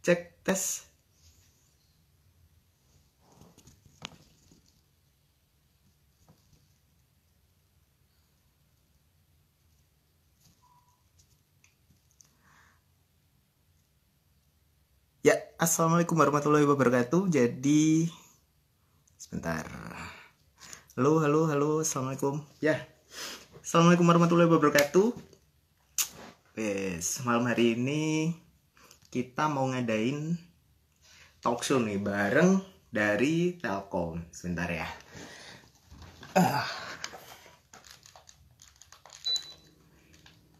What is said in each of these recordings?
Cek tes. Ya, assalamualaikum warahmatullahi wabarakatuh. Jadi, sebentar. Halo, halo, halo, assalamualaikum. Ya, assalamualaikum warahmatullahi wabarakatuh. Malam hari ini kita mau ngadain talk show nih bareng dari Telkom. Sebentar ya.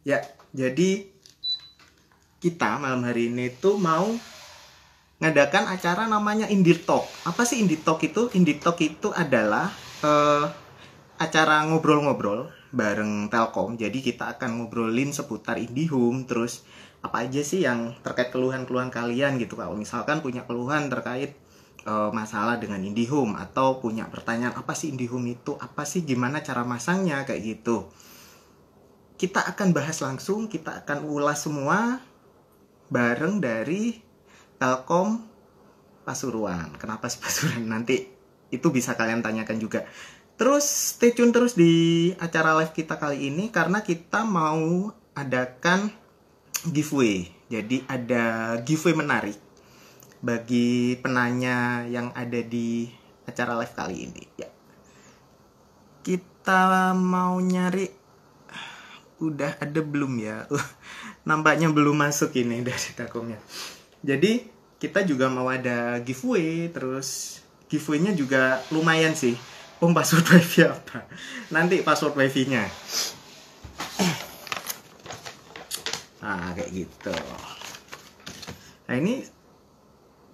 Ya, jadi kita malam hari ini tuh mau ngadakan acara namanya Indie Talk. Apa sih Indie Talk itu? Indie Talk itu adalah acara ngobrol-ngobrol bareng Telkom. Jadi kita akan ngobrolin seputar IndiHome, terus apa aja sih yang terkait keluhan-keluhan kalian gitu. Kalau misalkan punya keluhan terkait masalah dengan IndiHome atau punya pertanyaan apa sih IndiHome itu, apa sih gimana cara masangnya kayak gitu. Kita akan bahas langsung, kita akan ulas semua bareng dari Telkom Pasuruan. Kenapa sih Pasuruan? Nanti itu bisa kalian tanyakan juga. Terus stay tune terus di acara live kita kali ini karena kita mau adakan giveaway. Jadi ada giveaway menarik bagi penanya yang ada di acara live kali ini. Ya. Kita mau nyari, udah ada belum ya? Nampaknya belum masuk ini dari Telkomnya. Jadi kita juga mau ada giveaway, terus giveaway-nya juga lumayan sih. Password wifi apa? Nanti password wifi-nya. Nah, kayak gitu. Nah, ini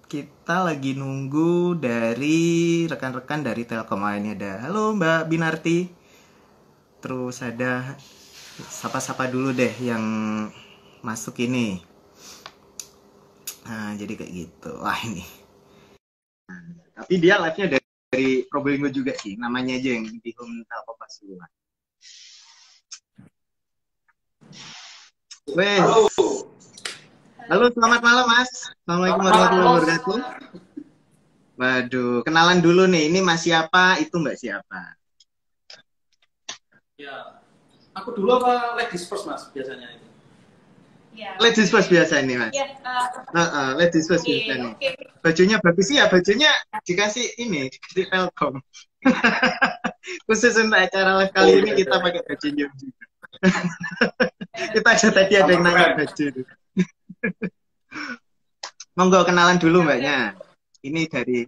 kita lagi nunggu dari rekan-rekan dari Telkom. Ini ada, halo Mbak Binarti. Terus ada sapa-sapa dulu deh yang masuk ini. Nah, jadi kayak gitu. Wah, ini. Tapi dia live-nya dari Probolinggo juga sih. Namanya aja yang IndiHome Telkom Pasuruan. Weh. Halo. Halo, selamat malam, Mas. Assalamualaikum warahmatullahi wabarakatuh. Waduh, kenalan dulu nih. Ini Mas siapa? Itu Mbak siapa? Ya, aku dulu apa ladies first Mas biasanya itu? Ya. Ladies first biasa ini Mas. Ya, ladies first biasa nih. Bajunya bagus sih ya, bajunya dikasih ini, dikasih Telkom. Khusus untuk acara live kali ini kita pakai baju new juga. Kita aja tadi ada yang nanya baju. Monggo kenalan dulu Mbaknya. Ini dari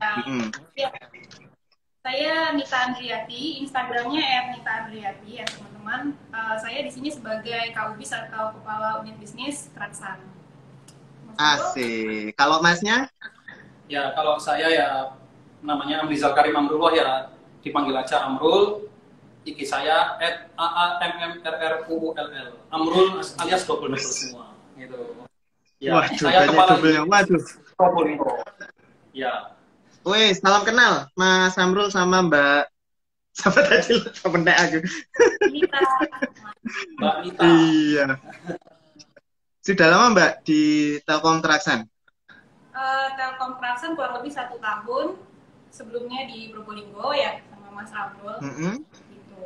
Saya Nita Andriati, Instagramnya @nita_andriati ya teman-teman. Saya di sini sebagai Kabubis atau Kepala Unit Bisnis Transan. Asik. Kalau Masnya? Ya, kalau saya ya namanya Amrizal Karim Amrullah ya, dipanggil aja Amrul. IG saya @aammrrull. Amrul alias double semua gitu. Ya, waduh, saya banyak double-nya. Waduh. Probolinggo. Ya. Weh, salam kenal Mas Amrul sama Mbak. Siapa tadi? Siapa aku? Nita. Mbak Nita. Iya. Sudah lama Mbak di Telkom Transan? Telkom Transan kurang lebih 1 tahun. Sebelumnya di Probolinggo ya sama Mas Amrul. Gitu.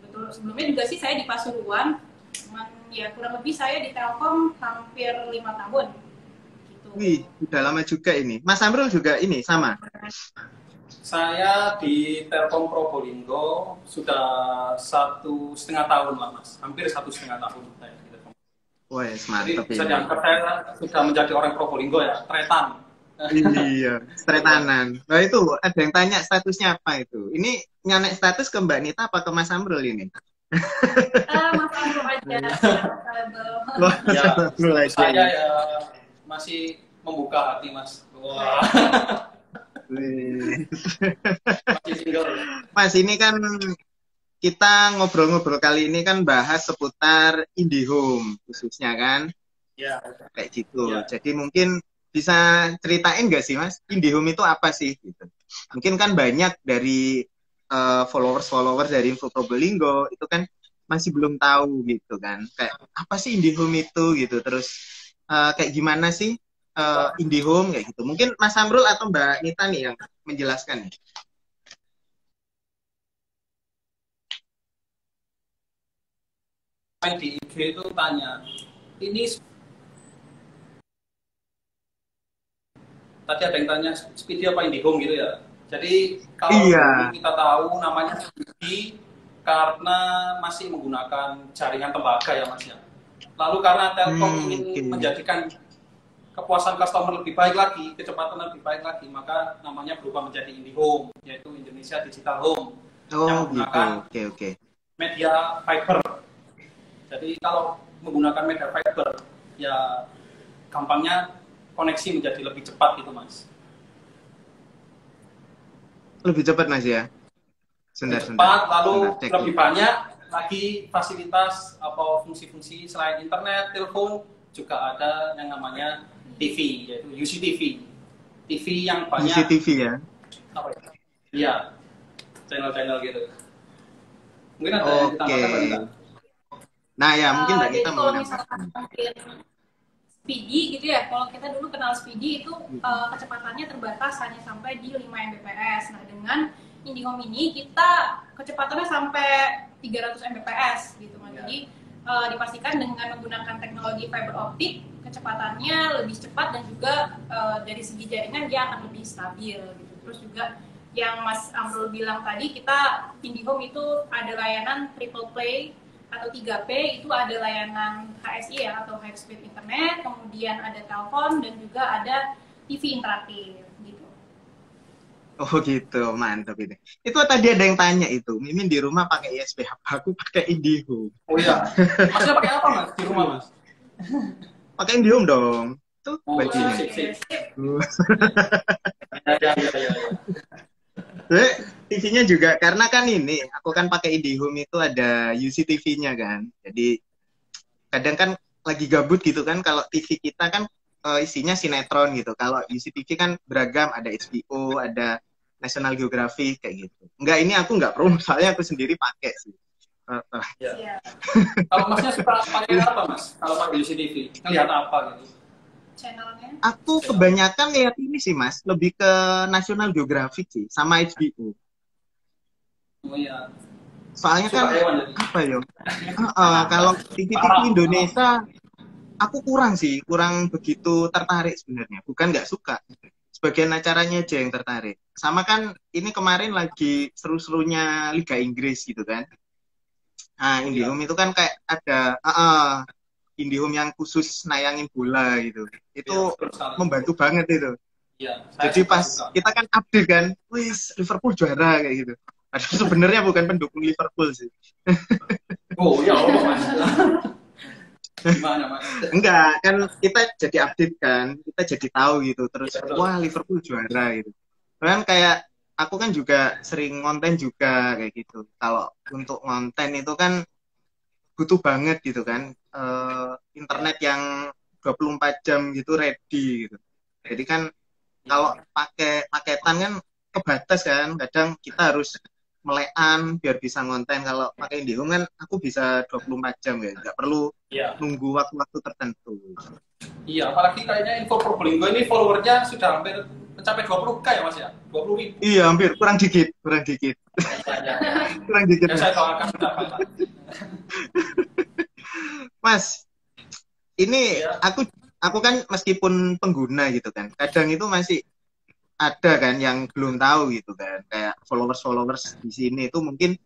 Betul. Sebelumnya juga sih saya di Pasuruan. Cuman ya kurang lebih saya di Telkom hampir 5 tahun. Wih, udah lama juga ini. Mas Amrul juga ini sama? Saya di Telkom Probolinggo sudah 1,5 tahun lah Mas, hampir 1,5 tahun saya di Telkom. Wah, mantap. Jadi bisa dianggap saya sudah menjadi orang Probolinggo ya, tretan. Iya, tretanan. Nah itu ada yang tanya statusnya apa itu. Ini nyanek status ke Mbak Nita apa ke Mas Amrul ini? Mas Amrul aja. Ya, saya ya masih membuka hati Mas. Wah. Masih single. Mas, ini kan kita ngobrol-ngobrol kali ini kan bahas seputar IndiHome khususnya kan? Ya. Kayak gitu. Ya. Jadi mungkin bisa ceritain nggak sih Mas, IndiHome itu apa sih? Gitu. Mungkin kan banyak dari followers dari Info Probolinggo itu kan masih belum tahu gitu kan. Kayak apa sih IndiHome itu gitu. Terus kayak gimana sih IndiHome kayak gitu. Mungkin Mas Amrul atau Mbak Nita nih yang menjelaskan nih. Di IG itu tanya, ini tadi ada yang tanya Speedy apa IndiHome gitu ya. Jadi kalau dulu kita tahu namanya Speedy karena masih menggunakan jaringan tembaga ya Mas ya. Lalu karena Telkom ingin menjadikan kepuasan customer lebih baik lagi, kecepatan lebih baik lagi, maka namanya berubah menjadi IndiHome, yaitu Indonesia Digital Home, yang menggunakan media fiber. Jadi kalau menggunakan media fiber, ya gampangnya koneksi menjadi lebih cepat gitu Mas. Lebih cepat Mas ya? Cepat, lalu lebih banyak lagi fasilitas atau fungsi-fungsi selain internet, telepon, juga ada yang namanya TV, yaitu UCTV. TV yang banyak. UCTV ya? Apa ya? Iya, channel-channel gitu. Mungkin ada yang ditambahkan Mbak Nita? Nah ya, mungkin Mbak Nita mau misalkan Speedy gitu ya, kalau kita dulu kenal Speedy itu kecepatannya terbatas hanya sampai di 5 Mbps. Nah dengan IndiHome ini kita kecepatannya sampai 300 Mbps gitu Mas. Jadi dipastikan dengan menggunakan teknologi fiber optik kecepatannya lebih cepat dan juga dari segi jaringan dia akan lebih stabil gitu. Terus juga yang Mas Amrul bilang tadi, kita IndiHome itu ada layanan triple play atau 3P, itu ada layanan HSI ya atau high speed internet, kemudian ada telepon dan juga ada TV interaktif gitu. Oh gitu, mantap itu. Itu tadi ada yang tanya itu, Mimin di rumah pakai ISP, aku pakai IndiHome. Oh iya, Masnya pakai apa Mas di rumah Mas? Pakai IndiHome dong. Tuh bajunya. TV-nya juga karena kan ini aku kan pakai IndiHome itu ada UCTV-nya kan. Jadi kadang kan lagi gabut gitu kan, kalau TV kita kan isinya sinetron gitu. Kalau UCTV kan beragam, ada HBO, ada National Geographic kayak gitu. Enggak, ini aku nggak perlu, soalnya aku sendiri pakai sih. Ya. Kalau Masnya suka pakai apa Mas? Kalau pakai UCTV, ngelihat apa gitu? Channelnya? Aku kebanyakan lihat ini sih Mas, lebih ke National Geographic sih, sama HBO. Oh iya. Soalnya kan apa ya? Kalau TV-TV Indonesia, aku kurang begitu tertarik sebenarnya. Bukan nggak suka, sebagian acaranya aja yang tertarik. Sama kan ini kemarin lagi seru-serunya Liga Inggris gitu kan. Nah, IndiHome itu kan kayak ada IndiHome yang khusus nayangin bola gitu. Itu membantu banget itu. Ya, jadi pas kita kan update kan, wis Liverpool juara kayak gitu. Padahal sebenarnya bukan pendukung Liverpool sih. Oh ya Allah Mas. Gimana Mas? Enggak, kan kita jadi update kan, kita jadi tahu gitu. Terus wah Liverpool juara gitu. Kan kayak aku kan juga sering konten juga kayak gitu. Kalau untuk konten itu kan butuh banget gitu kan. Internet yang 24 jam gitu ready gitu. Jadi kan kalau pakai paketan kan kebatas kan, kadang kita harus melekan biar bisa ngonten. Kalau pakai IndiHome kan aku bisa 24 jam ya, nggak perlu nunggu waktu-waktu tertentu. Iya, apalagi kayaknya info Probolinggo ini followernya sudah hampir mencapai 20k ya Mas ya? 20.000. Iya, hampir, kurang dikit. Kurang dikit. Ya, saya doakan sudah Pak. Mas, ini aku kan meskipun pengguna gitu kan, kadang itu masih ada kan yang belum tahu gitu kan, kayak followers di sini itu mungkin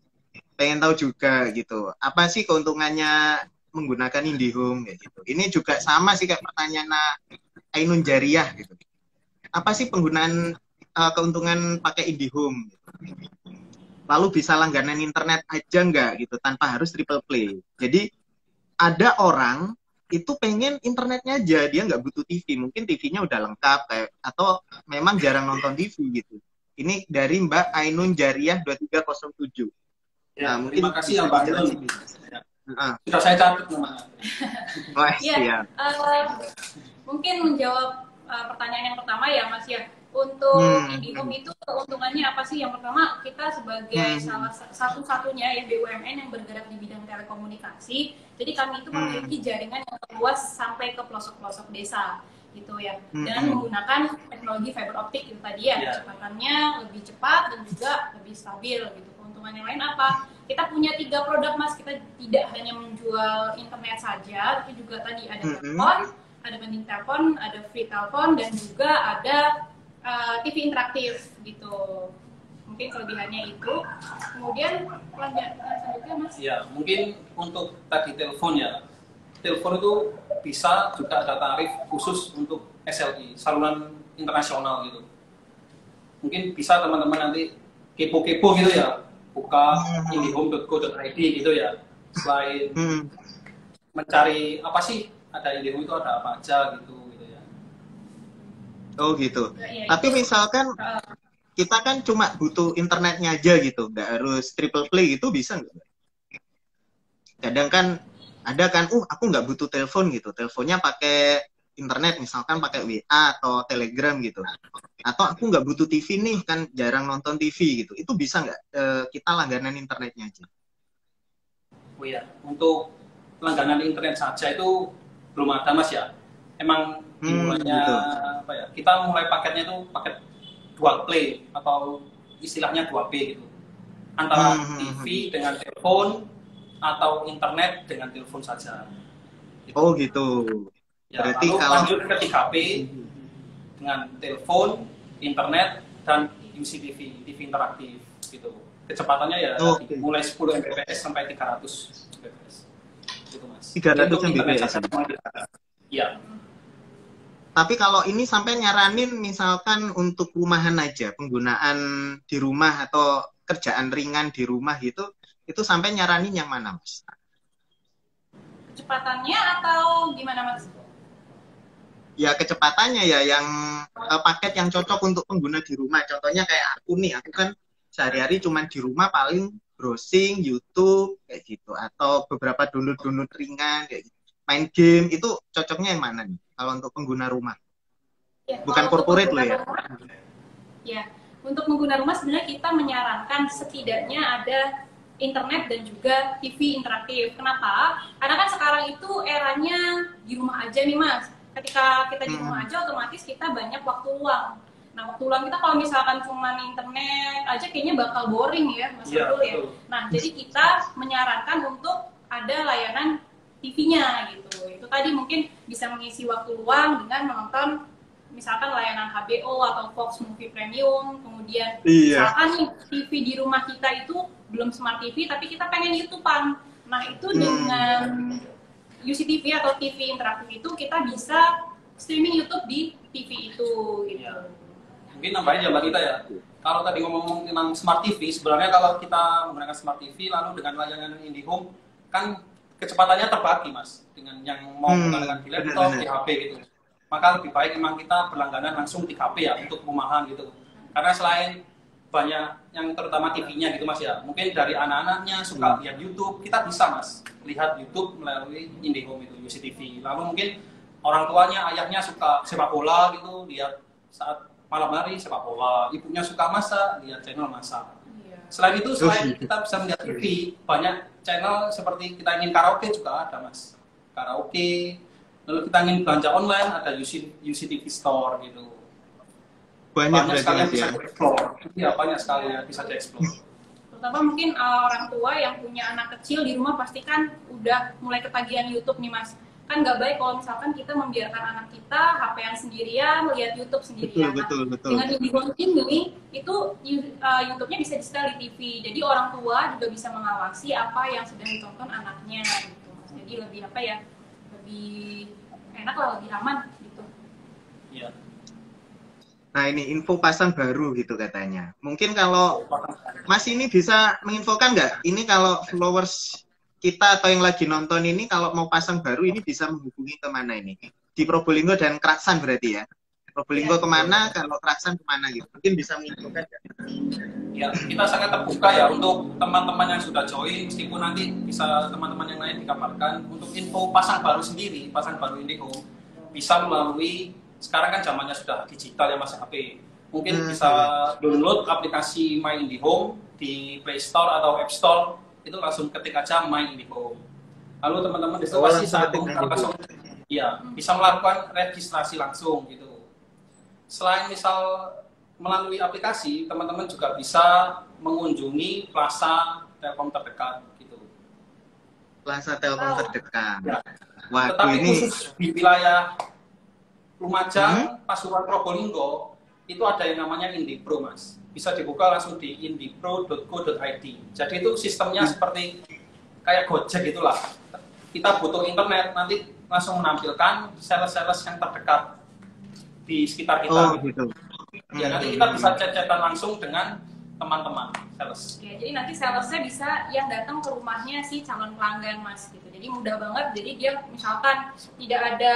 pengen tahu juga gitu, apa sih keuntungannya menggunakan IndiHome kayak gitu. Ini juga sama sih kayak pertanyaan Ainun Jariah gitu. Apa sih penggunaan keuntungan pakai IndiHome? Lalu bisa langganan internet aja nggak gitu tanpa harus triple play. Jadi ada orang itu pengen internetnya aja, dia nggak butuh TV, mungkin TV-nya udah lengkap kayak, atau memang jarang nonton TV gitu. Ini dari Mbak Ainun Jariah 2307. Ya, nah, terima kasih ya Mbak Ainun. Sudah saya catat namanya. Ya, mungkin menjawab pertanyaan yang pertama ya Mas ya. Untuk IndiHome itu keuntungannya apa sih? Yang pertama, kita sebagai salah satu-satunya ya BUMN yang bergerak di bidang telekomunikasi. Jadi kami itu memiliki jaringan yang luas sampai ke pelosok-pelosok desa. gitu ya, dan menggunakan teknologi fiber optik itu tadi ya, kecepatannya lebih cepat dan juga lebih stabil gitu. Keuntungan yang lain apa? Kita punya 3 produk Mas, kita tidak hanya menjual internet saja, tapi juga tadi ada telepon, ada banding telepon, ada free telepon, dan juga ada TV interaktif gitu. Mungkin kelebihannya itu. Kemudian selanjutnya Mas? Ya, mungkin untuk tadi telepon ya. Telepon itu bisa juga ada tarif khusus untuk SLI, saluran internasional gitu. Mungkin bisa teman-teman nanti kepo-kepo gitu ya, buka indihome.co.id gitu ya. Selain mencari apa sih ada Indihome itu ada apa aja gitu ya. Oh gitu. Tapi misalkan kita kan cuma butuh internetnya aja gitu, nggak harus triple play gitu, bisa nggak? Kadang kan ada kan, aku nggak butuh telepon gitu, teleponnya pakai internet, misalkan pakai WA atau Telegram gitu. Atau aku nggak butuh TV nih, kan jarang nonton TV gitu. Itu bisa nggak kita langganan internetnya aja? Oh ya, untuk langganan internet saja itu belum ada Mas ya. Emang dimulainya apa ya? Kita mulai paketnya itu paket dual play atau istilahnya 2P gitu. Antara TV dengan telepon atau internet dengan telepon saja. Gitu. Oh gitu. Ya, berarti lalu kalau lanjut ke 3P dengan telepon, internet, dan UCTV, TV interaktif gitu. Kecepatannya ya mulai 10 Mbps sampai 300 Mbps. Gitu Mas. 300 Mbps. Iya. Tapi kalau ini sampai nyaranin misalkan untuk rumahan aja, penggunaan di rumah atau kerjaan ringan di rumah gitu, itu sampai nyaranin yang mana Mas? Kecepatannya atau gimana Mas? Ya kecepatannya ya, yang paket yang cocok untuk pengguna di rumah. Contohnya kayak aku nih, aku kan sehari-hari cuma di rumah paling browsing YouTube kayak gitu, atau beberapa download ringan kayak gitu. Main game itu cocoknya yang mana nih kalau untuk pengguna rumah? Ya, bukan corporate loh ya. Ya, untuk pengguna rumah sebenarnya kita menyarankan setidaknya ada internet dan juga TV interaktif. Kenapa? Karena kan sekarang itu eranya di rumah aja nih Mas. Ketika kita di rumah aja, otomatis kita banyak waktu luang. Nah, waktu luang kita kalau misalkan cuma internet aja kayaknya bakal boring ya Mas Abdul ya. Nah, jadi kita menyarankan untuk ada layanan TV-nya gitu. Itu tadi mungkin bisa mengisi waktu luang dengan menonton misalkan layanan HBO atau Fox Movie Premium, kemudian misalkan nih TV di rumah kita itu belum Smart TV tapi kita pengen YouTube-an. Nah, itu dengan UCTV atau TV interaktif itu kita bisa streaming YouTube di TV itu gitu. Ya. Mungkin nambahin jambak kita ya. Kalau tadi ngomong tentang Smart TV, sebenarnya kalau kita menggunakan Smart TV lalu dengan layanan Indihome kan kecepatannya terbagi Mas, dengan yang mau menggunakan di laptop, di HP gitu. Maka lebih baik memang kita berlangganan langsung di HP ya untuk rumahan gitu. Karena selain banyak yang terutama TV-nya gitu Mas ya, mungkin dari anak-anaknya suka lihat YouTube, kita bisa Mas lihat YouTube melalui Indihome itu, UCTV. Lalu mungkin orang tuanya, ayahnya suka sepak bola gitu, lihat saat malam hari sepak bola, ibunya suka masak, lihat channel masak. Selain itu, selain kita bisa melihat TV, banyak channel seperti kita ingin karaoke juga ada Mas. Karaoke, lalu kita ingin belanja online, ada UCTV Store gitu. Banyak sekali yang bisa dieksplor. Iya, banyak sekali yang bisa dieksplor. Terutama mungkin orang tua yang punya anak kecil di rumah pasti kan udah mulai ketagihan YouTube nih Mas. Kan nggak baik kalau misalkan kita membiarkan anak kita HP-an sendirian, lihat YouTube sendirian. Betul. Dengan Indihome ini, itu YouTube-nya bisa di-setel di TV. Jadi orang tua juga bisa mengawasi apa yang sedang ditonton anaknya gitu Mas. Jadi lebih apa ya? Lebih enak lah, lebih aman gitu. Iya. Nah ini info pasang baru gitu katanya. Mungkin kalau Mas ini bisa menginfokan nggak? Ini kalau followers kita atau yang lagi nonton ini kalau mau pasang baru ini bisa menghubungi kemana ini? Di Probolinggo dan Kraksan berarti ya? Probolinggo kemana, kalau Kraksan kemana gitu? Mungkin bisa menginfokan nggak? Ya, kita sangat terbuka ya untuk teman-teman yang sudah join, meskipun nanti bisa teman-teman yang lain dikabarkan. Untuk info pasang baru sendiri, pasang baru Indihome, bisa melalui, sekarang kan zamannya sudah digital ya Mas HP. Mungkin bisa download aplikasi My Indihome di Play Store atau App Store, itu langsung ketik aja My Indihome. Lalu teman-teman di situ pasti sambung langsung Iya, bisa melakukan registrasi langsung gitu. Selain misal melalui aplikasi, teman-teman juga bisa mengunjungi plaza Telkom terdekat gitu. Plaza Telkom terdekat. Ya. Waduh, Tetapi ini khusus di wilayah Lumajang, Pasuruan, Probolinggo, itu ada yang namanya Indipro, Mas. Bisa dibuka langsung di indipro.co.id. Jadi itu sistemnya seperti kayak Gojek gitulah. Kita butuh internet, nanti langsung menampilkan sales-sales yang terdekat di sekitar kita. Oh, gitu. Ya, nanti kita bisa chat-chatan langsung dengan teman-teman sales. Ya, jadi nanti salesnya bisa yang datang ke rumahnya si calon pelanggan, Mas, gitu. Jadi mudah banget. Jadi dia misalkan tidak ada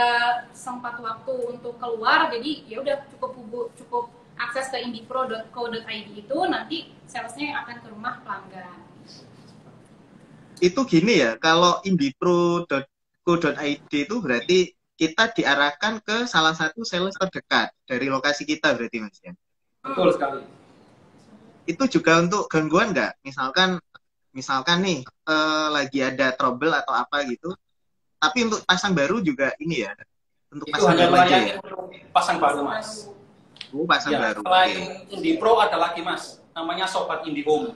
sempat waktu untuk keluar, jadi ya udah cukup akses ke indipro.co.id itu, nanti salesnya yang akan ke rumah pelanggan. Itu gini ya, kalau indipro.co.id itu berarti kita diarahkan ke salah satu sales terdekat dari lokasi kita berarti, Mas ya? Betul sekali. Itu juga untuk gangguan nggak? Misalkan nih lagi ada trouble atau apa gitu. Tapi untuk pasang baru juga ini ya. Untuk Itu pasang hanya baru aja melayani ya. untuk pasang baru, Mas. Oh, pasang Ya, baru. selain Indipro ada lagi, Mas, namanya Sobat Indihome.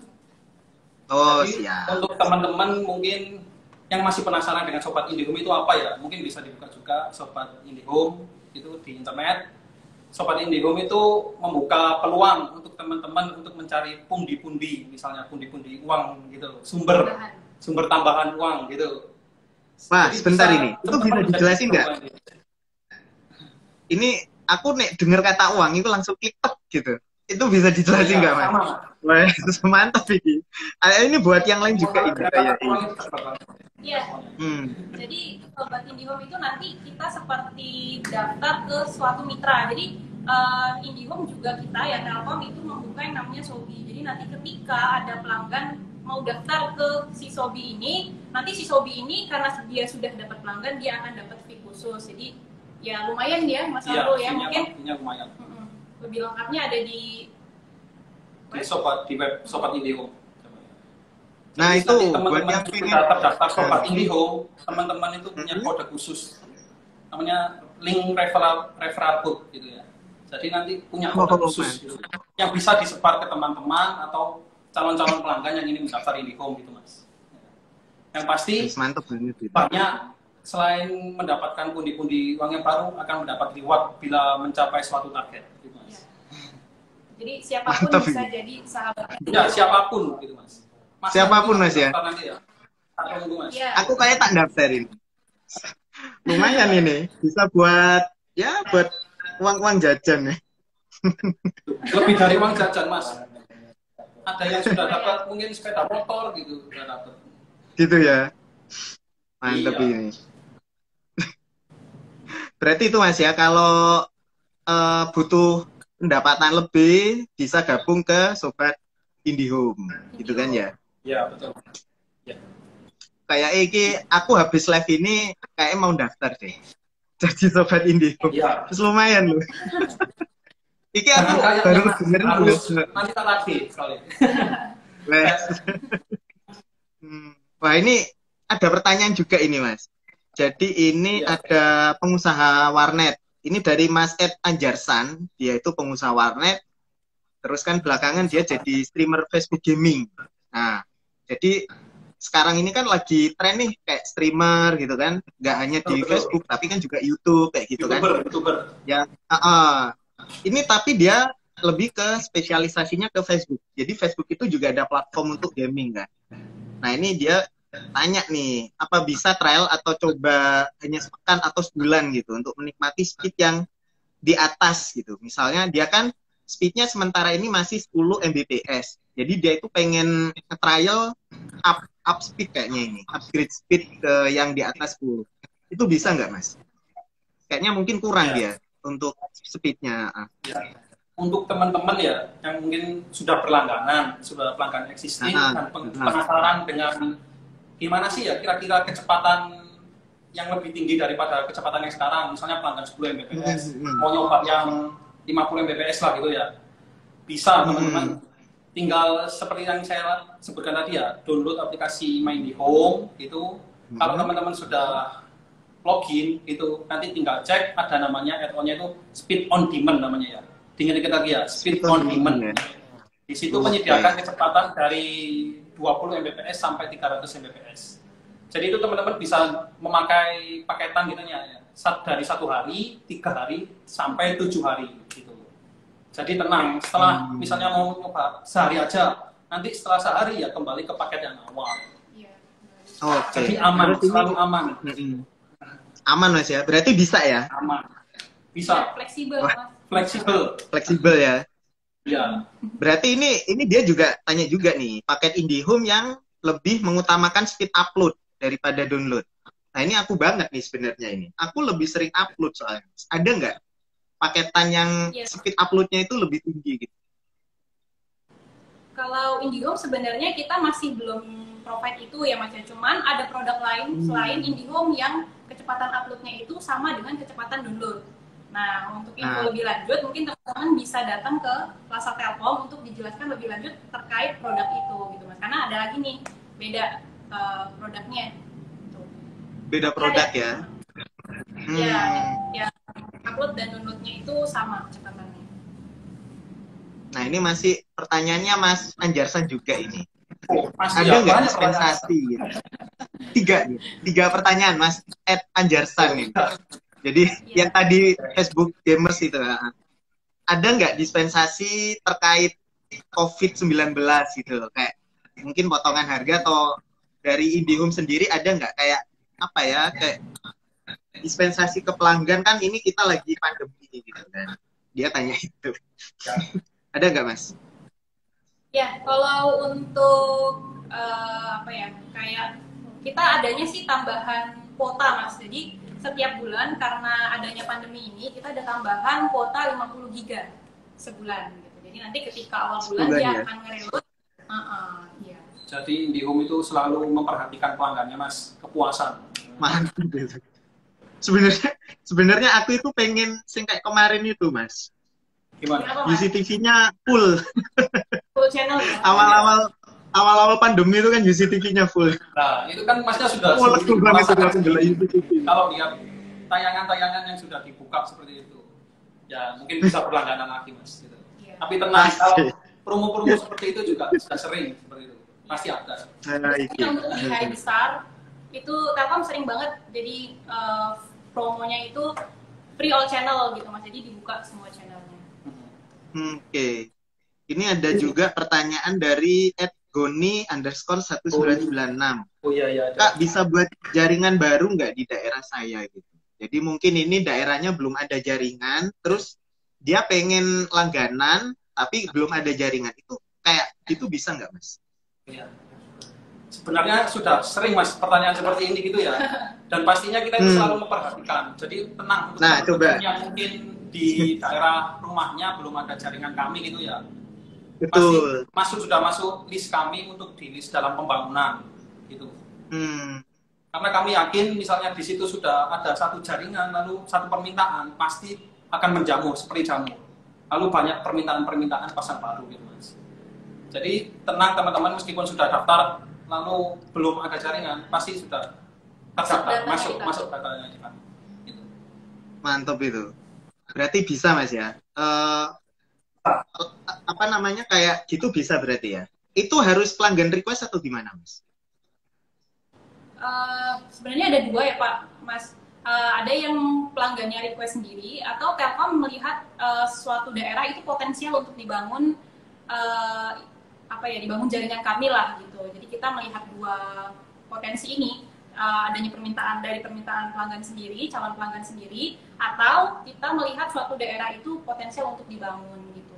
Oh, Jadi siap. untuk teman-teman mungkin yang masih penasaran dengan Sobat Indihome itu apa ya, mungkin bisa dibuka juga Sobat Indihome itu di internet. Sobat Indihome itu membuka peluang untuk teman-teman untuk mencari pundi-pundi, misalnya pundi-pundi uang gitu, sumber tambahan uang gitu. Wah, Jadi sebentar ini. Itu bisa dijelasin nggak? Ini aku nek denger kata uang itu langsung klik tek gitu. Itu bisa dijelasin nggak, Mas? Wah, itu mantap ini. Ini buat yang lain juga ini kayak ini. Iya. Jadi Sobat Indihome itu nanti kita seperti daftar ke suatu mitra. Jadi Indihome juga kita ya Telkom itu membuka yang namanya Sobi. Jadi nanti ketika ada pelanggan mau daftar ke si Sobi ini, nanti si Sobi ini karena dia sudah dapat pelanggan, dia akan dapat fee khusus. Jadi ya lumayan ya Mas Aldo ya, mungkin lumayan. Lebih lengkapnya ada di web Sobat Indihome. Nah, jadi itu teman-teman yang sudah terdaftar Sobat Indihome, teman-teman itu punya kode khusus namanya link referral code gitu ya. Jadi nanti punya kode khusus gitu, yang bisa disebar ke teman-teman atau calon-calon pelanggan yang ingin mendaftar Indihome gitu, Mas. Yang pasti mantap banget gitu. Banyak selain mendapatkan pundi-pundi uang yang baru, akan mendapat reward bila mencapai suatu target gitu, Mas. Ya. Jadi siapapun mantap bisa ini. jadi sahabatnya. Ya, siapapun gitu, Mas. Siapapun, Mas ya. Nanti ya. Mas. Ya. Aku kayak tak daftarin. Lumayan ini, bisa buat uang jajan ya. Lebih dari uang jajan, Mas. Ada yang sudah dapat mungkin sepeda motor gitu, sudah dapat. Gitu ya. Mantap ini. Berarti itu, Mas ya, kalau butuh pendapatan lebih bisa gabung ke Sobat Indihome, gitu kan ya? Ya, betul. Ya. Kayak aku habis live ini kayak mau daftar deh. Jadi Sobat Indihome. Ya. Terus lumayan loh. Iki aku baru dengerin nanti tak lagi sekali. Wah, ini ada pertanyaan juga ini, Mas. Jadi ini ada pengusaha warnet. Ini dari Mas Ed Anjarsan, dia itu pengusaha warnet. Terus kan belakangan dia jadi streamer Facebook gaming. Nah, jadi sekarang ini kan lagi tren nih kayak streamer gitu kan, nggak hanya di Facebook tapi kan juga YouTube kayak gitu kan. YouTuber. Ya, ini tapi dia lebih ke spesialisasinya ke Facebook. Jadi Facebook itu juga ada platform untuk gaming kan. Nah, ini dia tanya nih, apa bisa trial atau coba hanya sepekan atau sebulan gitu untuk menikmati speed yang di atas gitu. Misalnya dia kan speednya sementara ini masih 10 Mbps. Jadi dia itu pengen trial up speed kayaknya ini, upgrade speed ke yang di atas 10. Itu bisa nggak, Mas? Kayaknya mungkin kurang dia untuk speednya. Ya. Untuk teman-teman ya yang mungkin sudah berlangganan, sudah pelanggan existing dan penasaran dengan gimana sih ya kira-kira kecepatan yang lebih tinggi daripada kecepatan yang sekarang, misalnya pelanggan 10 Mbps, mau nyoba yang 50 Mbps lah gitu ya, bisa teman-teman. Tinggal seperti yang saya sebutkan tadi ya, download aplikasi My Indihome itu. Kalau teman-teman sudah login itu nanti tinggal cek ada namanya add-on-nya itu speed on demand namanya ya. Diingat lagi ya, speed on demand. Ya. Di situ menyediakan kecepatan dari 20 Mbps sampai 300 Mbps. Jadi itu teman-teman bisa memakai paketan gitu ya. Dari 1 hari, 3 hari, sampai 7 hari gitu. Jadi tenang, setelah misalnya mau coba sehari aja, nanti setelah sehari ya kembali ke paket yang awal. Jadi aman, selalu aman. Aman Mas ya, berarti bisa ya? Aman. Bisa. Fleksibel. Fleksibel ya. Iya. Berarti ini dia juga tanya juga nih, paket IndiHome yang lebih mengutamakan speed upload daripada download. Nah ini aku banget nih sebenarnya ini. Aku lebih sering upload soalnya. Ada nggak paketan yang speed uploadnya itu lebih tinggi gitu? Kalau IndiHome sebenarnya kita masih belum provide itu ya Mas ya. Cuman ada produk lain selain IndiHome yang kecepatan uploadnya itu sama dengan kecepatan download. Nah, untuk info lebih lanjut mungkin teman-teman bisa datang ke Plaza Telkom untuk dijelaskan lebih lanjut terkait produk itu gitu Mas. Karena ada lagi nih beda produknya. Beda produk ya? Ya, upload dan downloadnya itu sama kecepatannya. Nah ini masih pertanyaannya Mas Anjarsan juga ini. Ada nggak dispensasi? Gitu? Tiga pertanyaan Mas Anjarsan nih. Jadi yang tadi Facebook Gamers itu, ada nggak dispensasi terkait COVID-19 gitu? Kayak mungkin potongan harga atau dari IndiHome sendiri ada nggak kayak apa ya, kayak dispensasi ke pelanggan, kan ini kita lagi pandemi gitu kan. Dia tanya itu. Ada nggak Mas? Ya, kalau untuk kayak kita adanya sih tambahan kuota Mas. Jadi setiap bulan karena adanya pandemi ini kita ada tambahan kuota 50 giga sebulan gitu. Jadi nanti ketika awal bulan dia akan nge-reload. Ya. Jadi IndiHome itu selalu memperhatikan pelanggannya Mas, kepuasan. Mantap gitu. Sebenarnya aku itu pengen sing kayak kemarin itu Mas. Gimana? UCTV-nya full. Full channel ya. Awal-awal pandemi itu kan UCTV-nya full. Nah, itu kan Masnya sudah kalau lihat tayangan-tayangan yang sudah dibuka seperti itu, ya mungkin bisa berlangganan lagi Mas. Gitu. Tapi tenang, kalau promo-promo seperti itu juga sudah sering seperti itu, pasti ada. Untuk di hari besar itu Telkom sering banget, jadi promonya itu free all channel gitu Mas, jadi dibuka semua channelnya. Oke. Ini ada juga pertanyaan dari @goni_1996. Oh iya. Kak, bisa buat jaringan baru nggak di daerah saya gitu? Jadi mungkin ini daerahnya belum ada jaringan, terus dia pengen langganan, tapi belum ada jaringan. Itu kayak itu bisa nggak Mas? Iya. Sebenarnya sudah sering Mas pertanyaan seperti ini gitu ya. Dan pastinya kita itu selalu memperhatikan. Jadi tenang untuk coba yang mungkin di daerah rumahnya belum ada jaringan kami gitu ya. Betul. Pasti sudah masuk list kami untuk di list dalam pembangunan gitu. Karena kami yakin misalnya di situ sudah ada satu jaringan lalu satu permintaan pasti akan menjamur seperti jamur. Lalu banyak permintaan pasang baru gitu Mas. Jadi tenang teman-teman, meskipun sudah daftar lalu belum ada jaringan pasti sudah terdaftar masuk datanya kita. Gitu. Mantap itu. Berarti bisa Mas ya. Apa namanya kayak gitu bisa berarti ya. Itu harus pelanggan request atau gimana Mas? Sebenarnya ada dua ya Pak Mas. Ada yang pelanggannya request sendiri atau Telkom melihat suatu daerah itu potensial untuk dibangun dibangun jaringan kami lah gitu. Jadi kita melihat dua potensi ini. Adanya permintaan pelanggan sendiri, calon pelanggan sendiri, atau kita melihat suatu daerah itu potensial untuk dibangun gitu.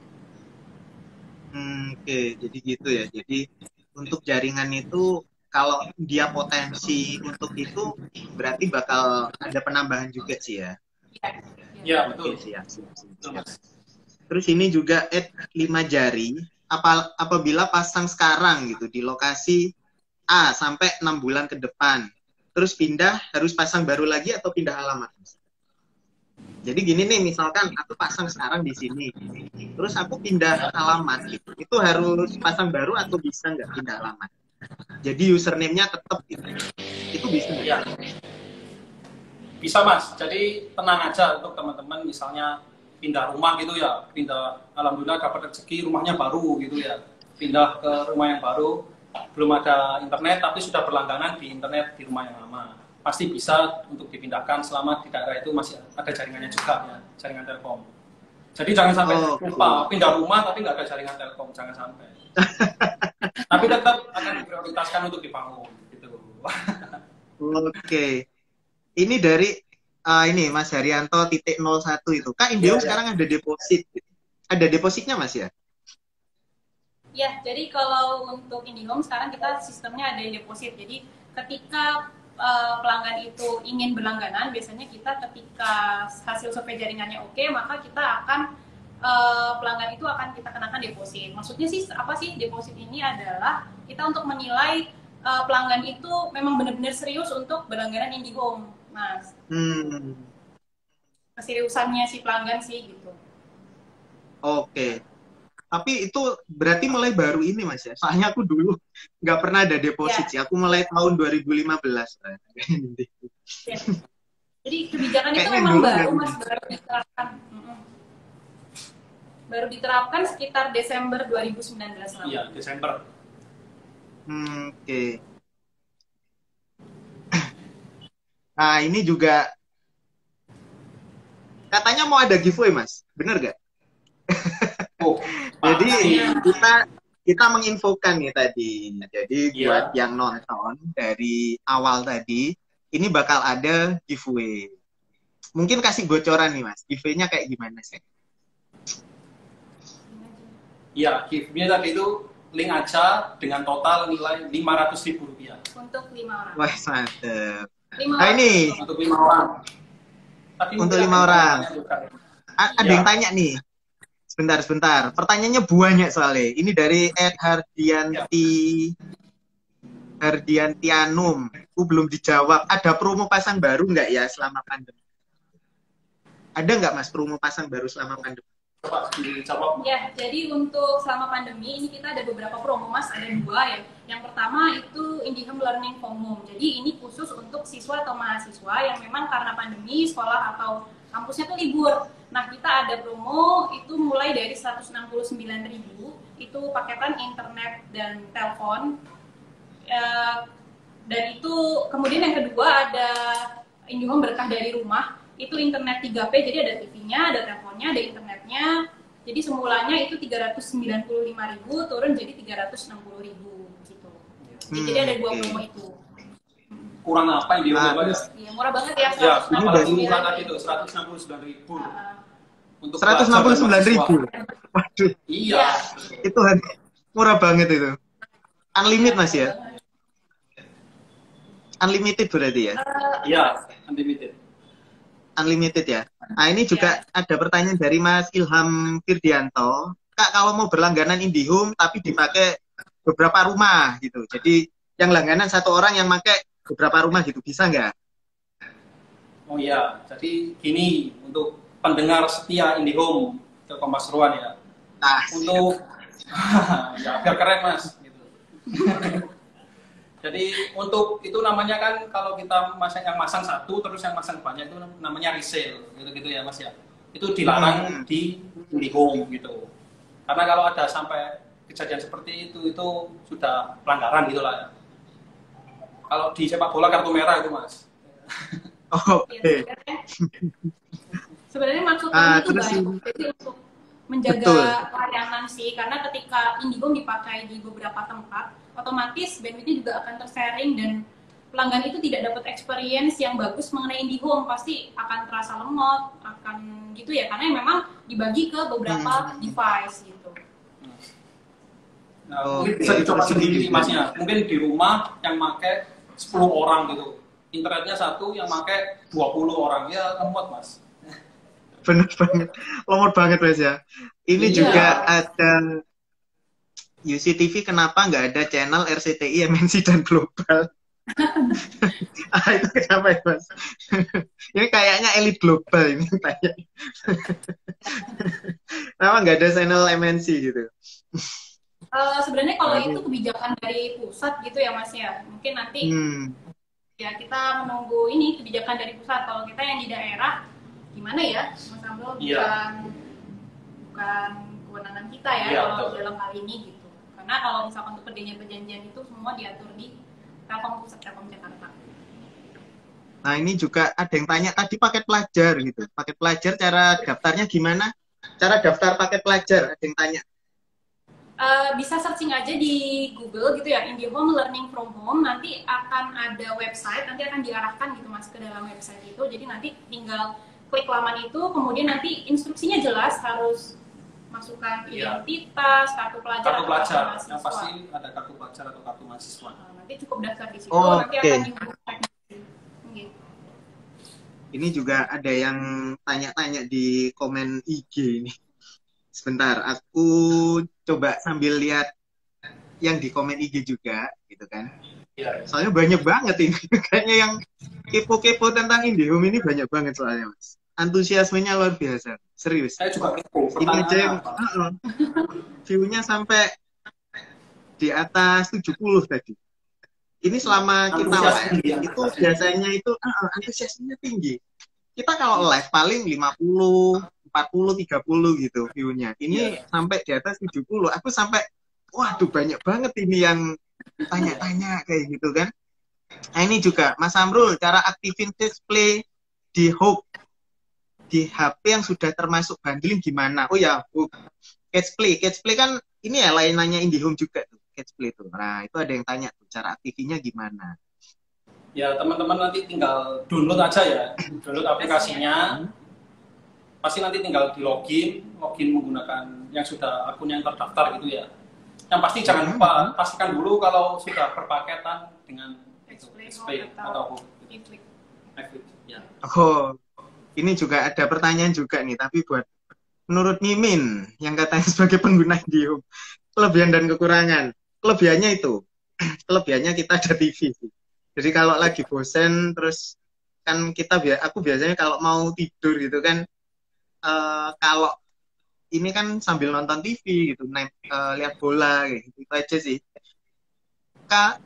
Oke, jadi gitu ya. Jadi untuk jaringan itu kalau dia potensi untuk itu berarti bakal ada penambahan juga sih ya. Iya, betul. Siap. Terus ini juga 5 jari apabila pasang sekarang gitu di lokasi A sampai 6 bulan ke depan. Terus pindah harus pasang baru lagi atau pindah alamat? Jadi gini nih, misalkan aku pasang sekarang di sini, terus aku pindah alamat gitu, itu harus pasang baru atau bisa nggak pindah alamat? Jadi username-nya tetap gitu, itu bisa nggak? Ya. Bisa Mas, jadi tenang aja untuk teman-teman misalnya pindah rumah gitu ya, alhamdulillah dapat rezeki rumahnya baru gitu ya, pindah ke rumah yang baru, belum ada internet tapi sudah berlangganan di internet di rumah yang lama, pasti bisa untuk dipindahkan selama di daerah itu masih ada jaringannya juga ya, jaringan Telkom. Jadi jangan sampai lupa pindah rumah tapi nggak ada jaringan Telkom, jangan sampai. Tapi tetap akan diprioritaskan untuk dibangun gitu. Oke. Ini dari ini Mas Haryanto titik 01 itu. Kak, Indihome sekarang ada deposit. Ada depositnya Mas ya? Ya, jadi kalau untuk Indihome sekarang kita sistemnya ada deposit. Jadi ketika pelanggan itu ingin berlangganan, biasanya kita ketika hasil survei jaringannya oke, maka kita akan pelanggan itu akan kita kenakan deposit. Maksudnya sih apa sih deposit ini adalah kita untuk menilai pelanggan itu memang benar-benar serius untuk berlangganan Indihome, Mas. Keseriusannya si pelanggan sih gitu. Oke. Tapi itu berarti mulai baru ini Mas ya. Soalnya aku dulu nggak pernah ada deposit sih. Aku mulai tahun 2015. Ya. Jadi kebijakan itu memang baru Mas, baru diterapkan. Baru diterapkan sekitar Desember 2019 lalu. Iya, Desember. Oke. Nah, ini juga katanya mau ada giveaway, Mas. Bener gak? Jadi kita menginfokan nih tadi. Jadi buat yang nonton dari awal tadi, ini bakal ada giveaway. Mungkin kasih bocoran nih, Mas. Giveaway-nya kayak gimana sih? Iya, giveaway tadi itu link aja dengan total nilai Rp500.000. Untuk 5 orang. Wah, mantep. Nah, ini untuk 5 orang. Tapi untuk 5 orang. Ada yang tanya nih. Sebentar. Pertanyaannya banyak soalnya. Ini dari Hardiantianum. Belum dijawab. Ada promo pasang baru nggak ya selama pandemi? Ada nggak Mas promo pasang baru selama pandemi? Coba dijawab. Ya, jadi untuk selama pandemi ini kita ada beberapa promo Mas, ada 2 ya. Yang pertama itu Indihome Learning from Home. Jadi ini khusus untuk siswa atau mahasiswa yang memang karena pandemi sekolah atau kampusnya tuh libur. Nah, kita ada promo itu mulai dari 169.000 itu paketan internet dan telepon. Dan itu kemudian yang kedua ada Indihome Berkah dari Rumah. Itu internet 3P, jadi ada TV-nya, ada teleponnya, ada internetnya. Jadi semulanya itu 395.000 turun jadi 360.000 gitu. Jadi ada 2 promo itu. Kurang apa yang diubah? Iya, murah banget ya. Ya, apalagi murah itu 169.000. Untuk 169.000. Waduh. Iya. Itu murah banget itu. Unlimited Mas ya? Unlimited berarti ya? Iya, unlimited. Unlimited ya. Nah, ini juga ada pertanyaan dari Mas Ilham Firdianto. Kak, kalau mau berlangganan Indihome tapi dipakai beberapa rumah gitu. Jadi yang langganan 1 orang yang pakai beberapa rumah gitu, bisa nggak? Oh iya, jadi gini untuk pendengar setia Indihome Telkom Pasuruan ya. Nah, untuk ya biar keren Mas gitu. Jadi untuk itu namanya kan kalau kita yang masang 1 terus yang masang banyak itu namanya resale gitu-gitu ya Mas ya. Itu dilarang di Indihome gitu. Karena kalau ada sampai kejadian seperti itu sudah pelanggaran gitulah ya. Kalau di sepak bola kartu merah itu Mas. Oke. Sebenarnya maksudnya itu baik. Jadi untuk menjaga layanan sih, karena ketika Indihome dipakai di beberapa tempat, otomatis bandwidth-nya juga akan tersharing dan pelanggan itu tidak dapat experience yang bagus mengenai Indihome, pasti akan terasa lemot, akan gitu ya, karena memang dibagi ke beberapa device gitu. Nah, mungkin bisa dicoba sendiri Masnya. Mungkin di rumah yang pakai 10 orang gitu, internetnya 1 yang pakai 20 orang, ya lemot Mas. Bener banget, lemot banget Mas ya. Ini juga ada UCTV, kenapa nggak ada channel RCTI, MNC dan Global? Itu kenapa ya Mas? Ini kayaknya elit global ini tanya. Kenapa nggak ada channel MNC gitu? Sebenarnya kalau itu kebijakan dari pusat gitu ya Mas ya, mungkin nanti Ya, kita menunggu ini kebijakan dari pusat. Kalau kita yang di daerah, gimana ya, Mas Amrul? Bukan kewenangan kita ya kalau dalam hal ini gitu. Karena kalau misalkan untuk perjanjian itu semua diatur di Telkom Pusat, Telkom Jakarta. Nah, ini juga ada yang tanya tadi paket pelajar gitu. Paket pelajar cara daftarnya gimana? Cara daftar paket pelajar, ada yang tanya. Bisa searching aja di Google gitu ya, IndiHome Learning from Home, nanti akan ada website, nanti akan diarahkan gitu Mas ke dalam website itu, jadi nanti tinggal klik laman itu, kemudian nanti instruksinya jelas, harus masukkan identitas, kartu pelajar, kartu pelajar, yang pasti ada kartu pelajar atau kartu mahasiswa. Nanti cukup daftar di situ, nanti akan dihubungkan. Gitu. Ini juga ada yang tanya-tanya di komen IG ini. Sebentar, aku coba sambil lihat yang di komen IG juga, gitu kan. Ya. Soalnya banyak banget ini. Kayaknya yang kepo-kepo tentang IndiHome ini banyak banget soalnya, Mas. Antusiasmenya luar biasa. Serius. Saya juga kepo. Ini aja yang view-nya sampai di atas 70 tadi. Ini selama kita live, itu biasanya itu antusiasmenya tinggi. Kita kalau live paling 50, 40, 30 gitu view-nya. Ini sampai di atas 70. Aku sampai, waduh banyak banget ini yang tanya-tanya kayak gitu kan. Nah ini juga, Mas Amrul, cara aktifin display di Hook, di HP yang sudah termasuk bundling gimana? Oh ya, Hook. Catchplay kan ini ya layanannya IndiHome juga tuh, Catchplay tuh. Nah itu ada yang tanya tuh, cara aktifinnya gimana? Ya teman-teman nanti tinggal download aja ya, download aplikasinya. Pasti nanti tinggal di login menggunakan yang sudah akun yang terdaftar gitu ya. Yang pasti jangan lupa pastikan dulu kalau sudah berpaketan dengan Catchplay atau Netflix. Ya. Oh, ini juga ada pertanyaan juga nih, tapi buat menurut Mimin yang katanya sebagai pengguna IndiHome, kelebihan dan kekurangan. Kelebihannya kita ada TV sih. Jadi kalau lagi bosen terus kan aku biasanya kalau mau tidur gitu kan, kalau ini kan sambil nonton TV gitu, lihat bola gitu, itu aja sih.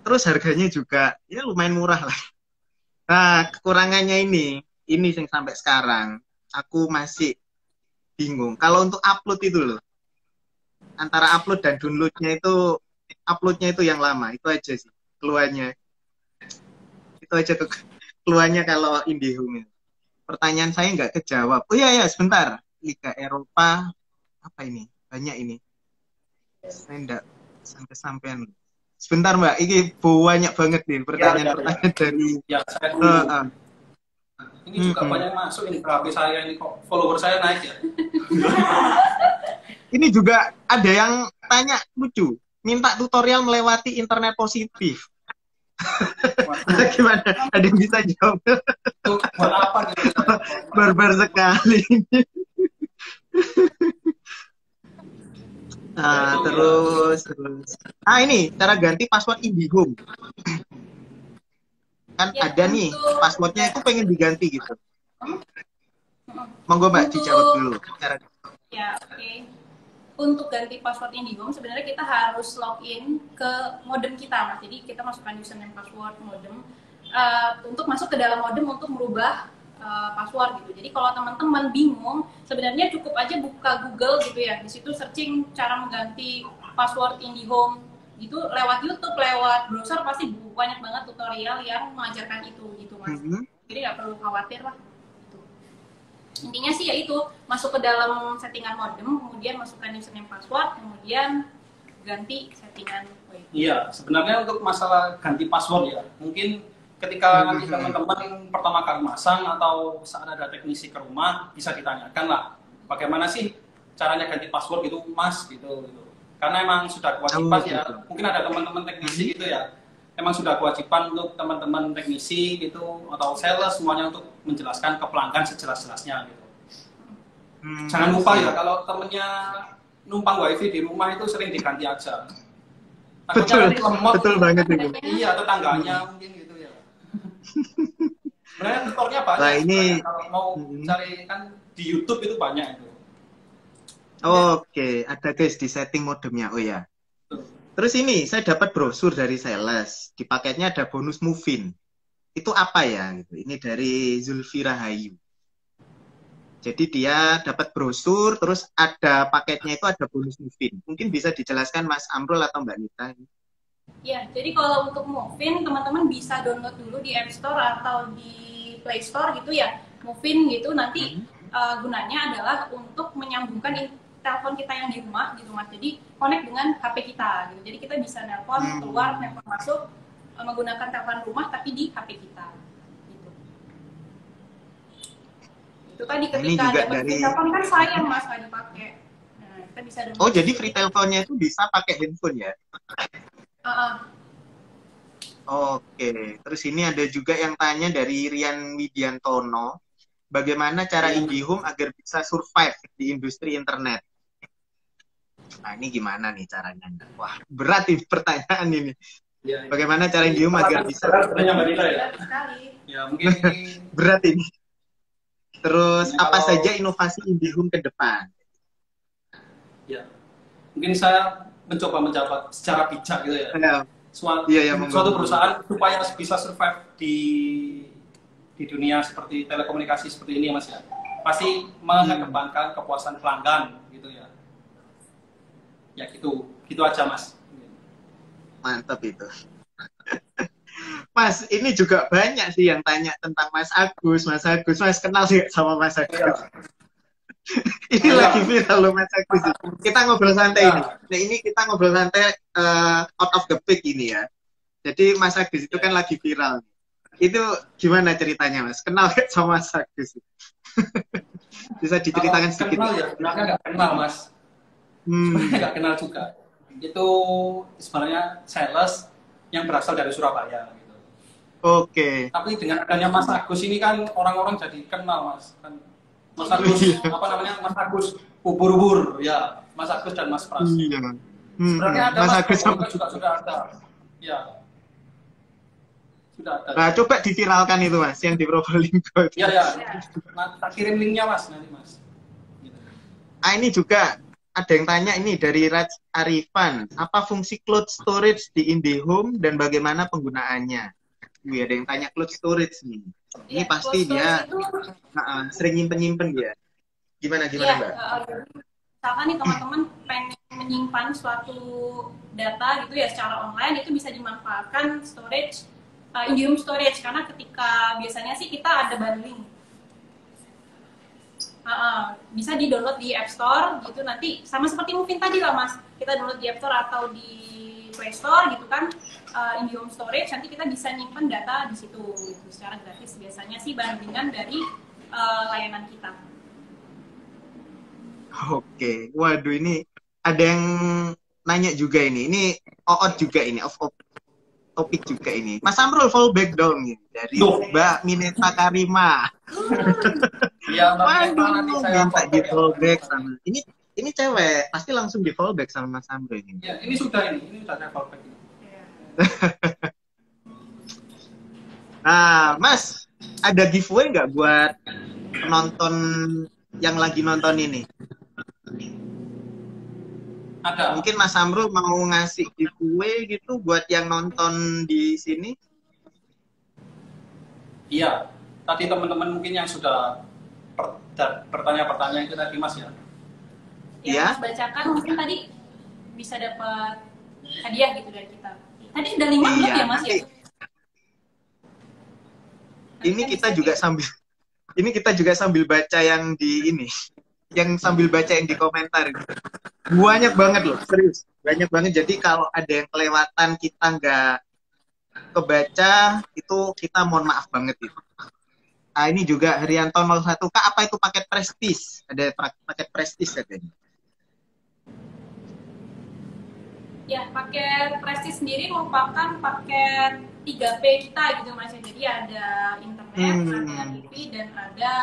Terus harganya juga ya lumayan murah lah. Nah kekurangannya ini yang sampai sekarang aku masih bingung. Kalau untuk upload itu loh, antara upload dan downloadnya itu, uploadnya itu yang lama, itu aja sih keluarnya. Itu aja tuh keluarnya kalau IndiHome. Pertanyaan saya nggak kejawab. Oh iya sebentar. Liga Eropa apa ini? Banyak ini. Saya nggak sampai-sampean. Sebentar Mbak, ini banyak banget nih pertanyaan-pertanyaan dari. Ya, saya ini juga banyak masuk ini ke HP saya ini kok follower saya naik ya. Ini juga ada yang tanya lucu, minta tutorial melewati internet positif. Gimana? Ada yang bisa jawab? Buat apa gitu? Barbar sekali. Nah, terus. Ah ini cara ganti password IndiHome. Kan ya, ada nih passwordnya itu pengen diganti gitu. Monggo Mbak dijawab dulu. Ya oke. Untuk ganti password IndiHome sebenarnya kita harus login ke modem kita, Mas. Jadi kita masukkan username password modem untuk masuk ke dalam modem untuk merubah password gitu. Jadi kalau teman-teman bingung, sebenarnya cukup aja buka Google gitu ya. Di situ searching cara mengganti password IndiHome gitu lewat YouTube, lewat browser pasti banyak banget tutorial yang mengajarkan itu gitu, Mas. Jadi nggak perlu khawatir lah. Intinya sih yaitu masuk ke dalam settingan modem, kemudian masukkan username password, kemudian ganti settingan WiFi. Iya, sebenarnya untuk masalah ganti password ya, mungkin ketika nanti teman-teman pertama kali masang atau saat ada teknisi ke rumah bisa ditanyakan lah, bagaimana sih caranya ganti password gitu, Mas gitu. Karena emang sudah kewajiban ya, mungkin ada teman-teman teknisi gitu ya. Emang sudah kewajiban untuk teman-teman teknisi gitu atau sales semuanya untuk menjelaskan ke pelanggan sejelas-jelasnya gitu. Jangan lupa ya kalau temennya numpang wifi di rumah itu sering diganti aja. Betul banget itu. Iya, tetangganya mungkin gitu ya. Sebenarnya tutornya banyak. Nah, ini kalau mau cari kan di YouTube itu banyak itu. Oke, ada guys di setting modemnya. Oh ya. Terus ini saya dapat brosur dari sales. Di paketnya ada bonus Movin. itu apa ya? Gitu. Ini dari Zulfi Rahayu. Jadi dia dapat brosur, terus ada paketnya itu ada bonus Movin. Mungkin bisa dijelaskan Mas Amrul atau Mbak Nita. Ya, jadi kalau untuk Movin, teman-teman bisa download dulu di App Store atau di Play Store gitu ya. Movin gitu, nanti gunanya adalah untuk menyambungkan telepon kita yang di rumah gitu Mas. Jadi connect dengan HP kita gitu. Jadi kita bisa nelpon keluar, nelpon masuk menggunakan telepon rumah tapi di HP kita. Gitu. Itu tadi ketika dapat free telepon kan sayang Mas nggak dipakai. Nah, kita bisa download. Oh, jadi free teleponnya itu bisa pakai handphone ya? Oke, terus ini ada juga yang tanya dari Rian Widiantono, bagaimana cara IndiHome agar bisa survive di industri internet? Nah, ini gimana nih caranya? Wah, berat ini pertanyaan ini. Ya. Bagaimana cara IndiHome agar bisa ya, mungkin ini berat ini. Terus apa saja inovasi IndiHome ke depan? Ya, mungkin saya mencoba menjawab secara bijak gitu ya. Suatu perusahaan supaya bisa survive di dunia seperti telekomunikasi seperti ini ya Mas ya, pasti mengedepankan kepuasan pelanggan gitu ya. Ya gitu aja Mas. Mantap itu. Mas, ini juga banyak sih yang tanya tentang Mas Agus. Mas kenal sih sama Mas Agus. Ya. Ini lagi viral loh Mas Agus. Kita ngobrol santai ini. Nah ini kita ngobrol santai out of the peak ini ya. Jadi Mas Agus itu kan lagi viral. Itu gimana ceritanya Mas? Kenal gak sama Mas Agus? Bisa diceritakan sedikit? Kenal ya, sebenarnya nggak kenal Mas. Sebenarnya nggak kenal juga. Itu sebenarnya sales yang berasal dari Surabaya. Gitu. Oke. Tapi dengan adanya Mas Agus ini kan orang-orang jadi kenal Mas. Kan Mas Agus, apa namanya, Mas Agus ubur-ubur, ya, Mas Agus dan Mas Pras. Sebenarnya ada Mas Agus juga sudah ada, ya, sudah ada. Nah, coba diviralkan itu Mas, yang di Probolinggo. Ya. Nah, tak kirim linknya Mas nanti Mas. Gitu. Ah, ini juga ada yang tanya ini dari Raj Arifan, apa fungsi cloud storage di IndiHome dan bagaimana penggunaannya? Wih, ada yang tanya cloud storage nih. Ini ya, pasti dia itu sering nyimpen dia. Gimana ya, Mbak? Misalkan nih teman-teman pengen menyimpan suatu data gitu ya secara online, itu bisa dimanfaatkan storage IndiHome storage, karena ketika biasanya sih kita ada bundling. Bisa di-download di App Store gitu, nanti sama seperti Movin tadi lah Mas. Kita download di App Store atau di Play Store gitu kan, IndiHome storage, nanti kita bisa nyimpen data di situ gitu, secara gratis. Biasanya sih bandingan dari layanan kita. Oke, waduh ini ada yang nanya juga ini Oot juga ini, off topik juga ini. Mas Amrul fallback dong ini dari Mbak Mineta Karima. Iya, waduh, minta di fallback sama ini cewek, pasti langsung di fallback sama Mas Amrul ini. Ya, ini sudah saya fallback ini. Nah, Mas, ada giveaway nggak buat penonton yang lagi nonton ini? Ada. Mungkin Mas Amrul mau ngasih giveaway gitu buat yang nonton di sini? Iya, tadi teman-teman mungkin yang sudah bertanya-pertanyaan itu tadi Mas ya. Ya, Mas bacakan mungkin tadi bisa dapat hadiah gitu dari kita. Tadi sudah 5 belum ya Mas ya? Ini kita juga sambil baca yang di ini, yang sambil baca yang di komentar. Banyak banget loh, serius. Banyak banget. Jadi kalau ada yang kelewatan kita nggak kebaca, itu kita mohon maaf banget itu. Nah, ini juga Haryanto 01. Kak, apa itu paket prestis? Ada paket prestis katanya. Ya, paket prestis sendiri merupakan paket 3P kita gitu Mas. Jadi ada internet, ada TV, dan ada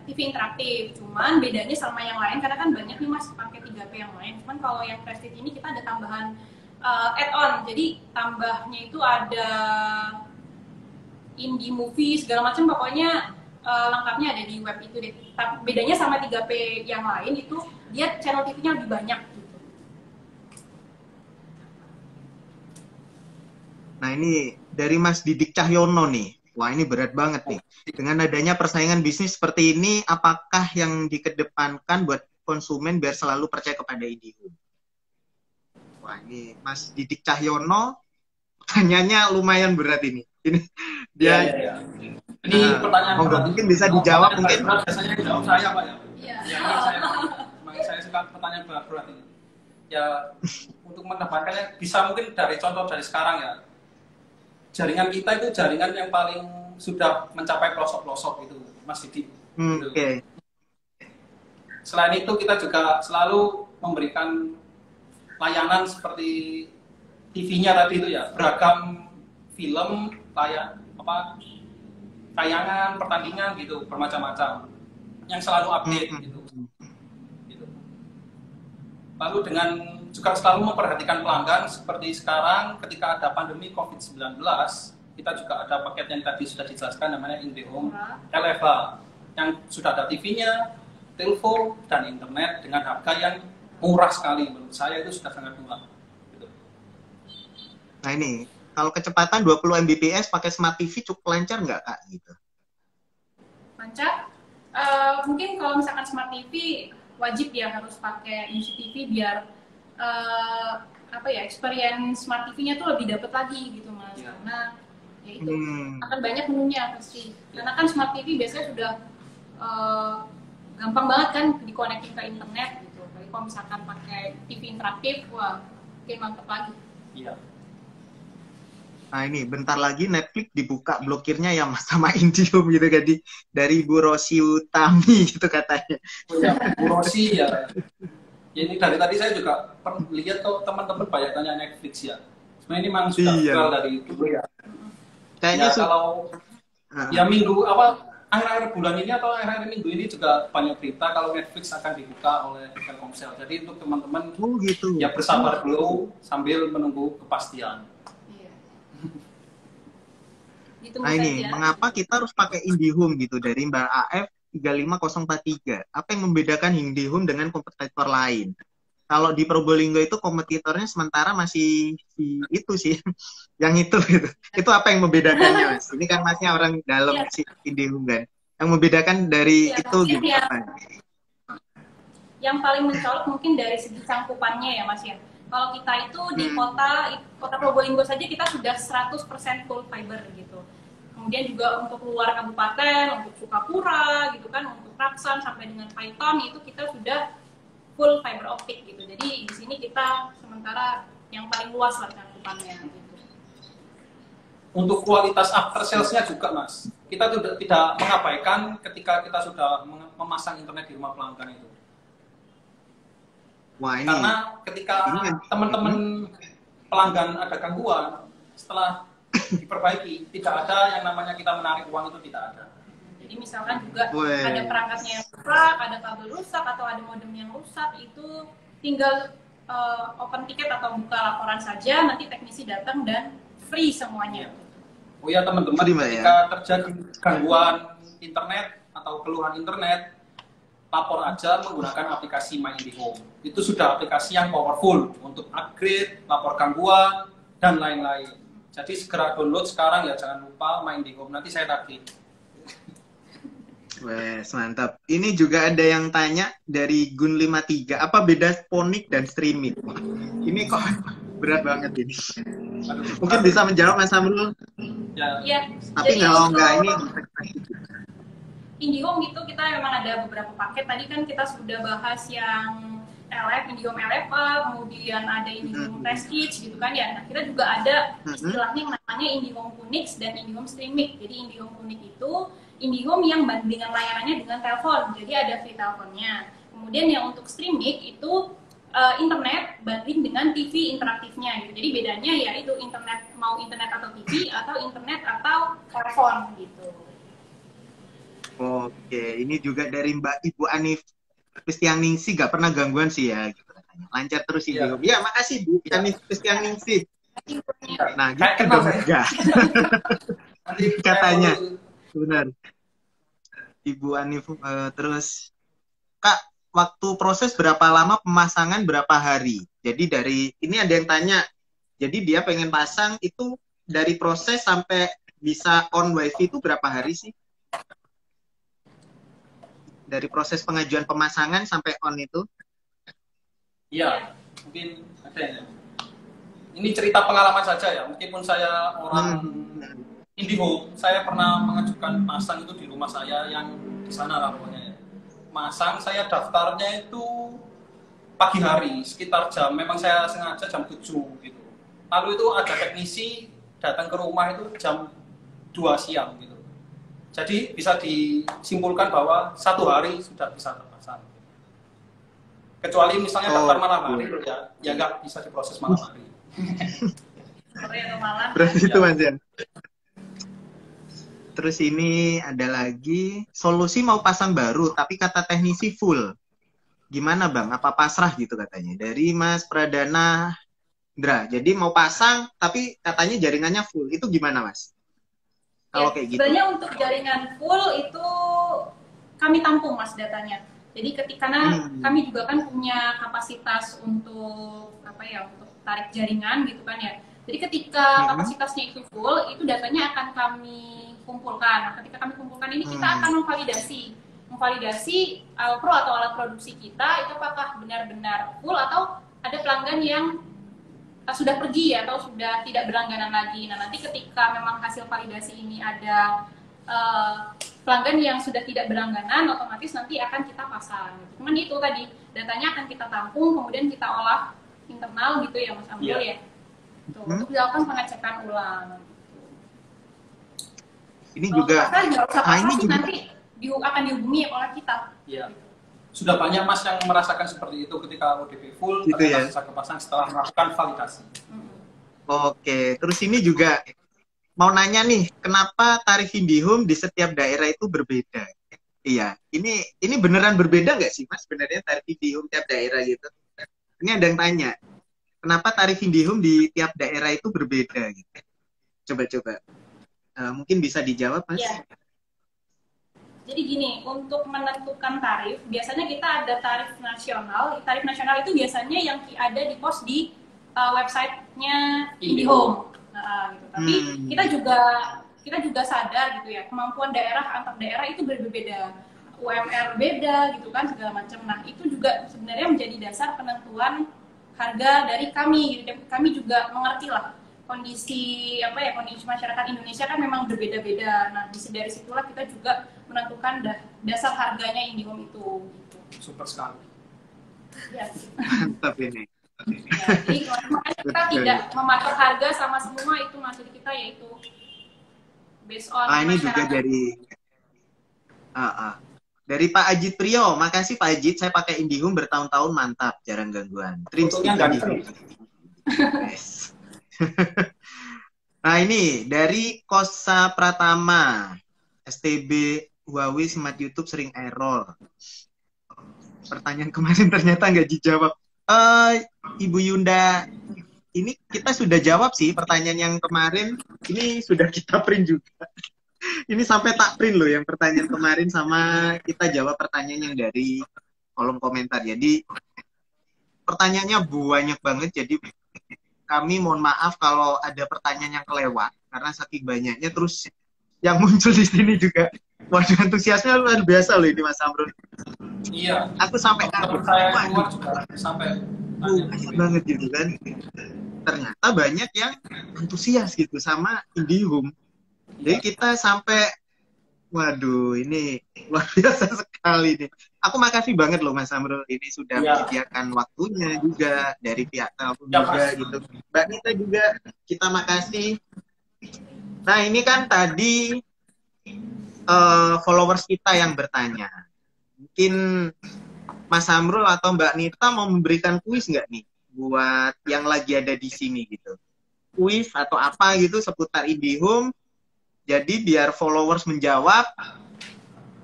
TV interaktif. Cuman bedanya sama yang lain, karena kan banyak nih Mas pakai 3P yang lain. Cuman kalau yang prestige ini kita ada tambahan add-on. Jadi tambahnya itu ada indie movie segala macam, pokoknya lengkapnya ada di web itu deh. Tapi bedanya sama 3P yang lain itu dia channel TV-nya lebih banyak gitu. Nah, ini dari Mas Didik Cahyono nih. Wah, ini berat banget nih. Dengan adanya persaingan bisnis seperti ini, apakah yang dikedepankan buat konsumen biar selalu percaya kepada IndiHome? Wah, ini Mas Didik Cahyono, pertanyaannya lumayan berat ini. Ini dia. Ya. Ini pertanyaan berat. Mungkin bisa dijawab mungkin. Biasanya jawab saya, Pak ya. Iya. Saya suka pertanyaan berat ini. Ya, untuk mendapatkannya bisa mungkin dari contoh dari sekarang ya. Jaringan kita itu jaringan yang paling sudah mencapai pelosok-pelosok itu, Mas Didi. Oke. Selain itu kita juga selalu memberikan layanan seperti TV-nya tadi itu ya, beragam film, tayangan, pertandingan gitu, bermacam-macam yang selalu update gitu. Lalu dengan juga selalu memperhatikan pelanggan seperti sekarang ketika ada pandemi COVID-19, kita juga ada paket yang tadi sudah dijelaskan namanya IndiHome LFA yang sudah ada TV-nya, telepon, dan internet dengan harga yang murah sekali. Menurut saya itu sudah sangat murah. Gitu. Nah ini, kalau kecepatan 20 Mbps pakai Smart TV cukup lancar nggak Kak? Gitu. Lancar? Mungkin kalau misalkan Smart TV wajib ya harus pakai TV biar experience Smart TV-nya tuh lebih dapat lagi gitu Mas. Ya. Karena ya itu akan banyak menunya pasti. Karena kan Smart TV biasanya sudah gampang banget kan dikonekin ke internet gitu. Tapi kalau misalkan pakai TV interaktif, wah makin mantap lagi. Iya. Nah ini bentar lagi Netflix dibuka blokirnya ya Mas sama IndiHome gitu kan dari Bu Rosi Utami gitu katanya. Oh ya, Bu Rosi ya. Ya ini dari tadi saya juga lihat tuh teman-teman banyak tanya Netflix ya. Sebenarnya ini memang sudah viral dari dulu ya. Kayaknya ya kalau ya minggu akhir-akhir bulan ini atau akhir-akhir minggu ini juga banyak berita kalau Netflix akan dibuka oleh Telkomsel. Jadi untuk teman-teman gitu. Ya bersabar dulu sambil menunggu kepastian. Nah ini, mengapa kita harus pakai IndiHome gitu dari Mbak AF 35043? Apa yang membedakan IndiHome dengan kompetitor lain? Kalau di Probolinggo itu kompetitornya sementara masih itu sih, yang itu gitu. Itu apa yang membedakannya Mas? Ini kan Masnya orang dalam si IndiHome kan. Yang membedakan dari itu gitu apa? Yang paling mencolok mungkin dari segi cangkupannya ya Mas ya. Kalau kita itu di kota Probolinggo saja kita sudah 100% full fiber gitu. Kemudian juga untuk luar kabupaten, untuk Sukapura gitu kan, untuk Raksan sampai dengan Paiton itu kita sudah full fiber optik gitu. Jadi di sini kita sementara yang paling luas lah cakupannya gitu. Untuk kualitas after sales-nya juga Mas, kita tidak mengabaikan ketika kita sudah memasang internet di rumah pelanggan itu. Wah, ini. Karena ketika teman-teman pelanggan ada gangguan, setelah diperbaiki, tidak ada yang namanya kita menarik uang, itu tidak ada. Jadi misalkan juga ada perangkatnya yang rusak, ada kabel rusak, atau ada modem yang rusak, itu tinggal open tiket atau buka laporan saja, nanti teknisi datang dan free semuanya. Oh ya teman-teman, ketika terjadi gangguan internet atau keluhan internet, lapor aja menggunakan aplikasi My IndiHome. Itu sudah aplikasi yang powerful untuk upgrade, lapor gangguan, dan lain-lain. Jadi segera download sekarang ya, jangan lupa My IndiHome. Nanti saya tagih. Wes, mantap. Ini juga ada yang tanya dari Gun53, apa beda Phonik dan streaming? Ini kok berat banget ini. Mungkin bisa menjawab Mas Amrul. Ya. Tapi kalau enggak ini IndiHome itu kita memang ada beberapa paket. Tadi kan kita sudah bahas yang IndiHome LFA, kemudian ada IndiHome Prestige gitu kan ya. Nah, kita juga ada istilahnya yang namanya IndiHome Unix dan IndiHome Streaming. Jadi IndiHome Unix itu IndiHome yang bandingan layanannya dengan telepon. Jadi ada free teleponnya. Kemudian yang untuk streaming itu internet banding dengan TV interaktifnya gitu. Jadi bedanya ya itu internet, mau internet atau TV atau internet atau telepon gitu. Oke, ini juga dari Mbak Ibu Anif Kristianingsih, gak pernah gangguan sih ya gitu katanya. Lancar terus IndiHome. Ya, makasih Bu Anif Kristianingsih. Nah, gitu dong enggak. Katanya. Benar. Ibu Anif terus Kak, waktu proses berapa lama, pemasangan berapa hari? Jadi dari ini ada yang tanya. Jadi dia pengen pasang itu dari proses sampai bisa on wifi itu berapa hari sih? Dari proses pengajuan pemasangan sampai on itu? Iya, mungkin ada ya. Ini cerita pengalaman saja ya, meskipun saya orang IndiHome, saya pernah mengajukan pasang itu di rumah saya yang di sana lah pokoknya ya. Masang saya daftarnya itu pagi hari, sekitar jam, memang saya sengaja jam 7 gitu. Lalu itu ada teknisi datang ke rumah itu jam 2 siang gitu. Jadi bisa disimpulkan bahwa 1 hari sudah bisa terpasang. Kecuali misalnya daftar malam hari ya nggak bisa diproses malam hari. Berarti itu Mas ya. Terus ini ada lagi solusi mau pasang baru tapi kata teknisi full. Gimana Bang? Apa pasrah gitu katanya? Dari Mas Pradana Indra. Jadi mau pasang tapi katanya jaringannya full. Itu gimana Mas? Kalau kayak gitu. Sebenarnya untuk jaringan full itu kami tampung Mas datanya. Jadi ketika kami juga kan punya kapasitas untuk untuk tarik jaringan gitu kan ya. Jadi ketika kapasitasnya itu full, itu datanya akan kami kumpulkan. Nah, ketika kami kumpulkan ini kita akan memvalidasi Alpro atau alat produksi kita itu apakah benar-benar full atau ada pelanggan yang sudah pergi atau sudah tidak berlangganan lagi. Nah, nanti ketika memang hasil validasi ini ada pelanggan yang sudah tidak berlangganan, otomatis nanti akan kita pasang. Cuman itu tadi, datanya akan kita tampung, kemudian kita olah internal gitu ya Mas Amrul ya. Tuh, untuk dilakukan pengecekan ulang. Ini juga, ini juga nanti akan dihubungi oleh kita. Iya. Sudah banyak Mas yang merasakan seperti itu ketika ODP full, gitu ya? bisa kepasang setelah melakukan validasi. Oke, terus ini juga mau nanya nih, kenapa tarif IndiHome di setiap daerah itu berbeda? Iya, ini beneran berbeda nggak sih Mas sebenarnya tarif IndiHome tiap daerah gitu? Ini ada yang tanya, kenapa tarif IndiHome di tiap daerah itu berbeda gitu? Coba-coba, mungkin bisa dijawab Mas? Ya. Jadi gini, untuk menentukan tarif, biasanya kita ada tarif nasional. Tarif nasional itu biasanya yang ada di post di websitenya IndiHome. Nah, gitu. Tapi kita juga sadar gitu ya, kemampuan daerah antar daerah itu berbeda. UMR beda gitu kan segala macam. Nah, itu juga sebenarnya menjadi dasar penentuan harga dari kami gitu. Kami juga mengerti lah kondisi kondisi masyarakat Indonesia kan memang berbeda-beda. Nah, dari situlah kita juga menentukan dasar harganya IndiHome itu. Gitu. Super sekali. Ya. Mantap ini. Ya, jadi makanya kita tidak mematok harga sama semua itu masuk kita yaitu based on ini juga dari Pak Ajit Priyo. Makasih Pak Ajit, saya pakai IndiHome bertahun-tahun, mantap, jarang gangguan. Yes. Nah ini dari Kosa Pratama, STB Huawei Smart YouTube sering error. Pertanyaan kemarin ternyata nggak dijawab. Ibu Yunda, ini kita sudah jawab sih pertanyaan yang kemarin. Ini sudah kita print juga. Ini sampai tak print loh yang pertanyaan kemarin sama kita jawab pertanyaan yang dari kolom komentar. Jadi pertanyaannya banyak banget. Jadi kami mohon maaf kalau ada pertanyaan yang kelewat karena saking banyaknya. Terus yang muncul di sini juga, waduh antusiasnya luar biasa loh ini Mas Amrul. Iya. Aku sampai kabur. Saya keluar juga sampai banyak banget gitu kan. Ternyata banyak yang antusias gitu sama IndiHome. Jadi kita sampai, waduh ini luar biasa sekali nih. Aku makasih banget loh Mas Amrul ini sudah menyediakan waktunya juga dari pihak Telkom juga gitu. Mbak Nita juga kita makasih. Nah ini kan tadi followers kita yang bertanya. Mungkin Mas Amrul atau Mbak Nita mau memberikan kuis nggak nih buat yang lagi ada di sini gitu? Kuis atau apa gitu seputar IndiHome. Jadi biar followers menjawab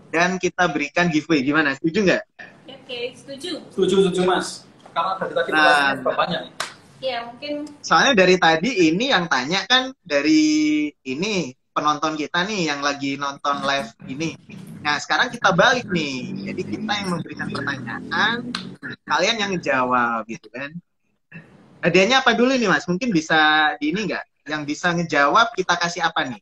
dan kita berikan giveaway. Gimana? Setuju nggak? Oke, setuju. Setuju Mas. Karena dari tadi banyak. Ya mungkin. Soalnya dari tadi ini yang tanya kan dari ini penonton kita nih yang lagi nonton live ini. Nah sekarang kita balik nih. Jadi kita yang memberikan pertanyaan, kalian yang jawab gitu kan. Hadiahnya apa dulu nih Mas? Mungkin bisa di ini nggak? Yang bisa ngejawab kita kasih apa nih?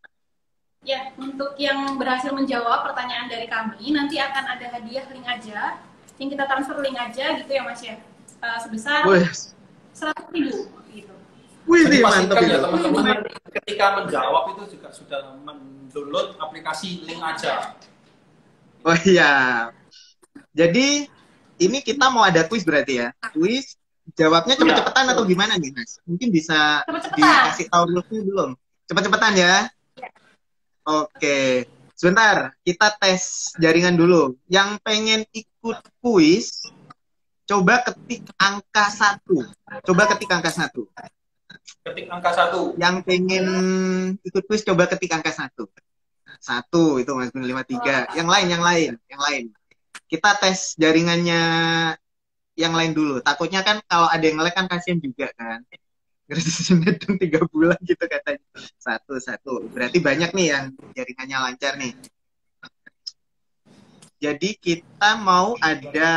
Ya, untuk yang berhasil menjawab pertanyaan dari kami, nanti akan ada hadiah link aja, yang kita transfer link aja gitu ya Mas ya, sebesar 100.000 gitu. Wih, Jadi mantap pastikan ya itu. teman-teman ketika menjawab itu juga sudah mendownload aplikasi link aja. Oh iya. Jadi ini kita mau ada kuis berarti ya? Kuis jawabnya cepet-cepetan atau gimana nih Mas? Mungkin bisa dikasih tahu dulu belum? Cepet-cepetan ya? Oke, sebentar, kita tes jaringan dulu. Yang pengen ikut kuis, coba ketik angka 1. Coba ketik angka 1. Ketik angka 1. Yang pengen ikut kuis, coba ketik angka 1. 1, itu Mas Gun 53. Yang lain. Kita tes jaringannya yang lain dulu. Takutnya kan kalau ada yang nge-lag kan kasihan juga kan. Gratisinnya dong 3 bulan gitu katanya. Satu. Berarti banyak nih yang jaringannya lancar nih. Jadi kita mau ada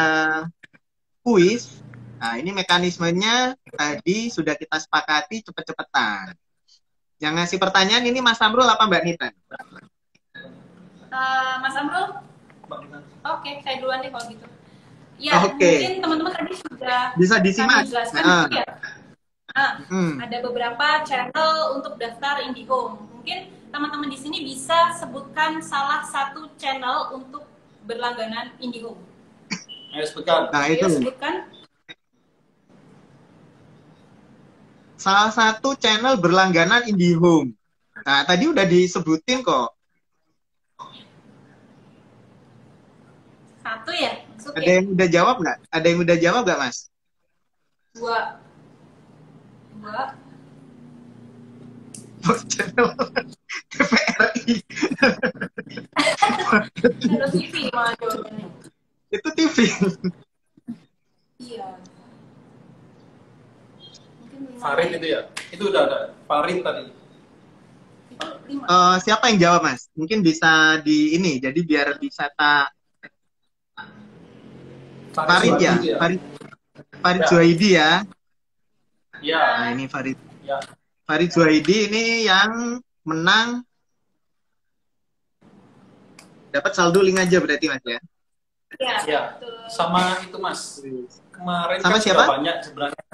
kuis. Nah, ini mekanismenya tadi sudah kita sepakati cepet-cepetan. Yang ngasih pertanyaan ini Mas Amrul apa Mbak Nita? Mas Amrul? Oke, saya duluan deh kalau gitu. Ya, mungkin teman-teman tadi sudah bisa disimak. Jelaskan ya. Ada beberapa channel untuk daftar IndiHome. Mungkin teman-teman di sini bisa sebutkan salah satu channel untuk berlangganan IndiHome. Ayo sebutkan. Nah, itu. Sebutkan. Salah satu channel berlangganan IndiHome. Nah, tadi udah disebutin kok. Satu ya? Maksudnya? Ada yang udah jawab nggak? Ada yang udah jawab nggak, Mas? 2. Channel TVRI. Channel TV malah jawabannya. Itu TV. Iya. Farid itu ya? Itu udah ada. Farid tadi. Siapa yang jawab, Mas? Mungkin bisa di ini, jadi biar bisa Farid ya? Farid Zuhaidi ya? Ya. Nah, ini Farid. Ya. Farid Zuhaidi ini yang menang dapat saldo link aja berarti Mas ya? Iya. Sama itu Mas. Kemarin sama kan siapa? Sudah banyak sebenarnya.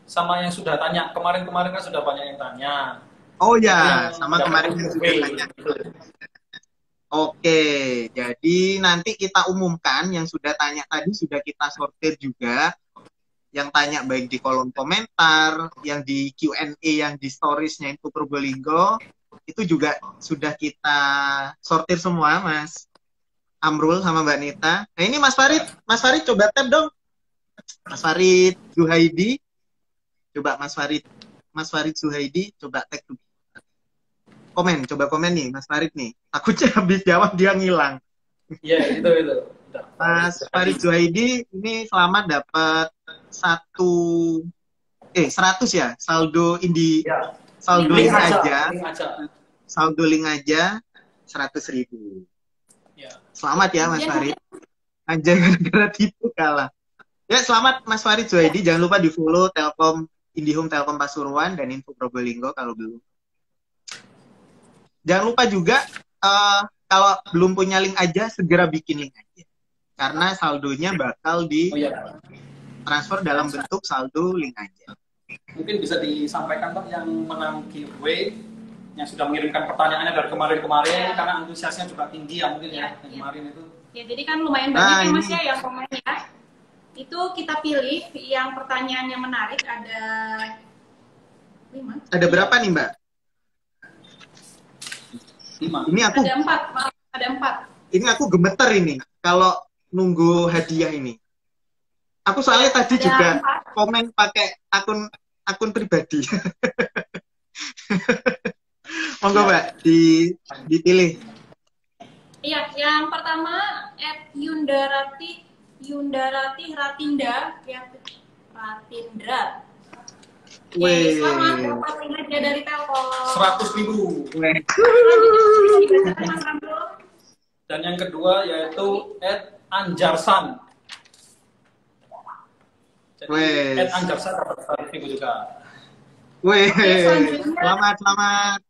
Sama yang sudah tanya. Kemarin kan sudah banyak yang tanya. Oh ya, sama kemarin yang sudah tanya. Oke, jadi nanti kita umumkan yang sudah tanya tadi sudah kita sortir juga. Yang tanya baik di kolom komentar, yang di Q&A, yang di storiesnya Info Probolinggo, itu juga sudah kita sortir semua, Mas Amrul sama Mbak Nita. Nah ini Mas Farid coba tab dong. Mas Farid Zuhaidi, coba Mas Farid Zuhaidi, coba tag dulu. Coba komen nih Mas Farid nih. Takutnya habis jawab dia ngilang. Iya, itu. Mas Farid Zuhaidi ini selamat dapat 100 ya saldo ya. Saldo link aja. Saldo link aja 100.000. Ya. Selamat ya Mas Farid. Anjay gara-gara tipu kalah. Ya selamat Mas Farid Zuhaidi, jangan lupa di-follow Telkom IndiHome Telkom Pasuruan dan Info Probolinggo kalau belum. Jangan lupa juga kalau belum punya link aja segera bikin link aja. Karena saldonya bakal di transfer dalam bentuk saldo link aja. Mungkin bisa disampaikan Pak yang menang giveaway yang sudah mengirimkan pertanyaannya dari kemarin karena antusiasnya juga tinggi ya mungkin yang kemarin itu. Ya jadi kan lumayan banyak ya Mas ya yang komen ya. Itu kita pilih yang pertanyaannya menarik ada 5. Ada berapa nih Mbak? 5. Ini aku ada 4. Ini aku gemeter ini kalau nunggu hadiah ini. Aku soalnya tadi juga komen pakai akun pribadi. Monggo Mbak dipilih. Iya, yang pertama @Yundarati Ratinda ya Ratindra. Wih. Selamat dapat hadiah dari Telkom. 100.000. Dan yang kedua yaitu @Anjarsan. Jadi @Anjarsan dapat 100.000 juga. Weh, Oke, selanjutnya selamat.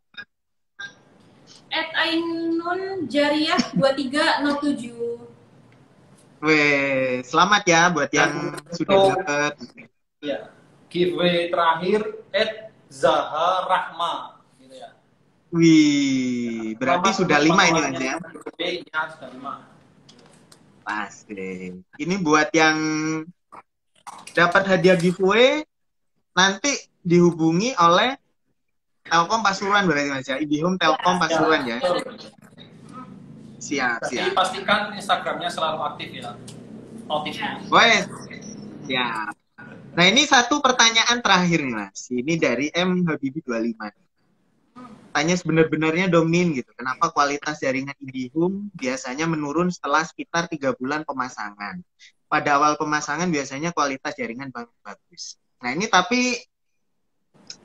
Ainun Jariah 2307. Weh, selamat ya buat yang Dan sudah untuk dapat. ya, giveaway terakhir Zaha Rahma gitu ya. Wih, berarti Selamat sudah untuk 5 ini Mas pengalamannya ya. giveaway-nya sudah 5. Pas deh. Ini buat yang dapat hadiah giveaway nanti dihubungi oleh Telkom Pasuruan berarti Mas ya. IndiHome Telkom Ya, Pasuruan ya. betul. Siap, Jadi siap. pastikan Instagramnya selalu aktif ya. Notifnya. Wes, siap. Nah, ini satu pertanyaan terakhir nih Mas. Ini dari M Habibi 25. Tanya sebenar-benarnya Domin gitu. Kenapa kualitas jaringan IndiHome biasanya menurun setelah sekitar 3 bulan pemasangan? Pada awal pemasangan biasanya kualitas jaringan bagus. Nah, ini tapi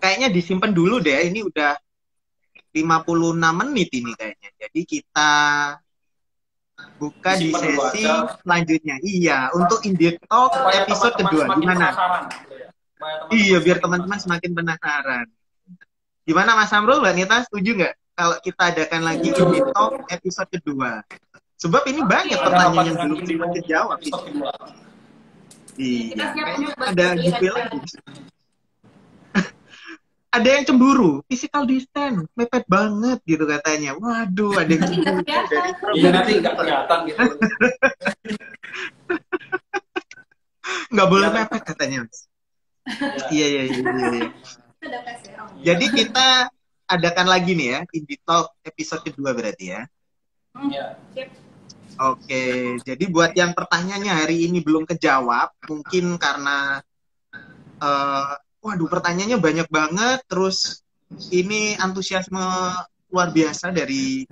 kayaknya disimpan dulu deh. Ini udah 56 menit ini kayaknya. Jadi kita buka di Disimpan dulu sesi aja. selanjutnya. Iya, untuk Indie Talk Supaya episode teman-teman kedua. semakin Gimana? penasaran gitu ya. Supaya teman-teman Iya, biar semakin teman-teman penasaran. semakin penasaran. Gimana Mas Amrul, Mbak Nita, setuju nggak kalau kita adakan lagi Setuju. Indie Talk episode kedua? Sebab ini banyak Oke. pertanyaan Ada yang apa belum dengan sempat Indihome dijawab. episode kedua. Kita Iya, siap kayaknya untuk ada berpilihan giveaway juga. lagi. Ada yang cemburu, physical distance, mepet banget gitu katanya. Waduh, ada yang Tapi nggak cemburu dari kelihatan. Iya nanti nggak kelihatan gitu. nggak boleh Kelihatan. mepet katanya, Mas. Ya. Iya. Kita ada tes ya. Jadi kita adakan lagi nih ya, Indie Talk episode kedua berarti ya. Ya. Siap. Oke, jadi buat yang pertanyaannya hari ini belum kejawab, mungkin karena waduh pertanyaannya banyak banget, terus ini antusiasme luar biasa dari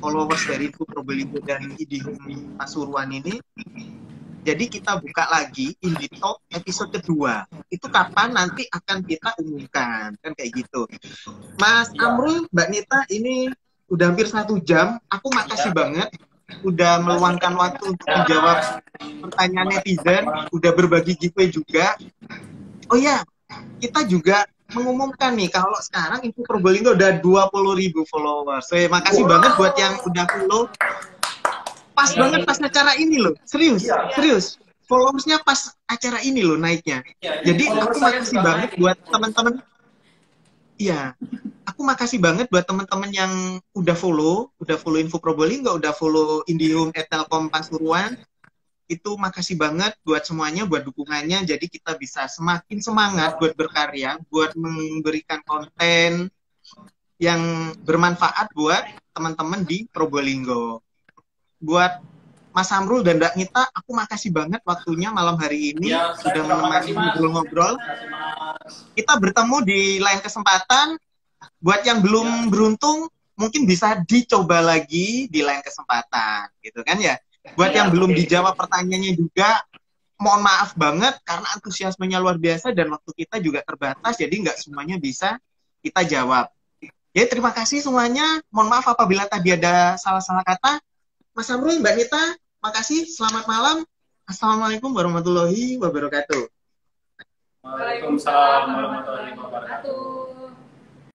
followers dari Info Probolinggo dan IndiHome Pasuruan ini. Jadi kita buka lagi Indie Talk episode kedua. Itu kapan nanti akan kita umumkan, kan kayak gitu. Mas Amrul, Mbak Nita, ini udah hampir 1 jam. Aku makasih banget udah meluangkan waktu untuk menjawab pertanyaan netizen, udah berbagi giveaway juga. Oh ya, kita juga mengumumkan nih kalau sekarang Info Probolinggo udah 20.000 followers. So, makasih banget buat yang udah follow. Pas banget pas acara ini loh, serius. Followersnya pas acara ini loh naiknya. Jadi aku makasih banget buat teman-teman. Iya, aku makasih banget buat teman-teman yang udah follow Info Probolinggo, udah follow IndiHome Telkom Pasuruan. Itu makasih banget buat semuanya, buat dukungannya. Jadi kita bisa semakin semangat buat berkarya, buat memberikan konten yang bermanfaat buat teman-teman di Probolinggo. Buat Mas Amrul dan Mbak Nita, aku makasih banget waktunya malam hari ini Ya, sudah menemani ngobrol-ngobrol. Kita bertemu di lain kesempatan. Buat yang belum beruntung, mungkin bisa dicoba lagi di lain kesempatan, gitu kan ya. Buat yang belum dijawab pertanyaannya juga, mohon maaf banget karena antusiasmenya luar biasa dan waktu kita juga terbatas, jadi nggak semuanya bisa kita jawab. Ya, terima kasih semuanya. Mohon maaf apabila tadi ada salah-salah kata. Mas Amrul, Mbak Nita, makasih. Selamat malam. Assalamualaikum warahmatullahi wabarakatuh. Waalaikumsalam warahmatullahi wabarakatuh.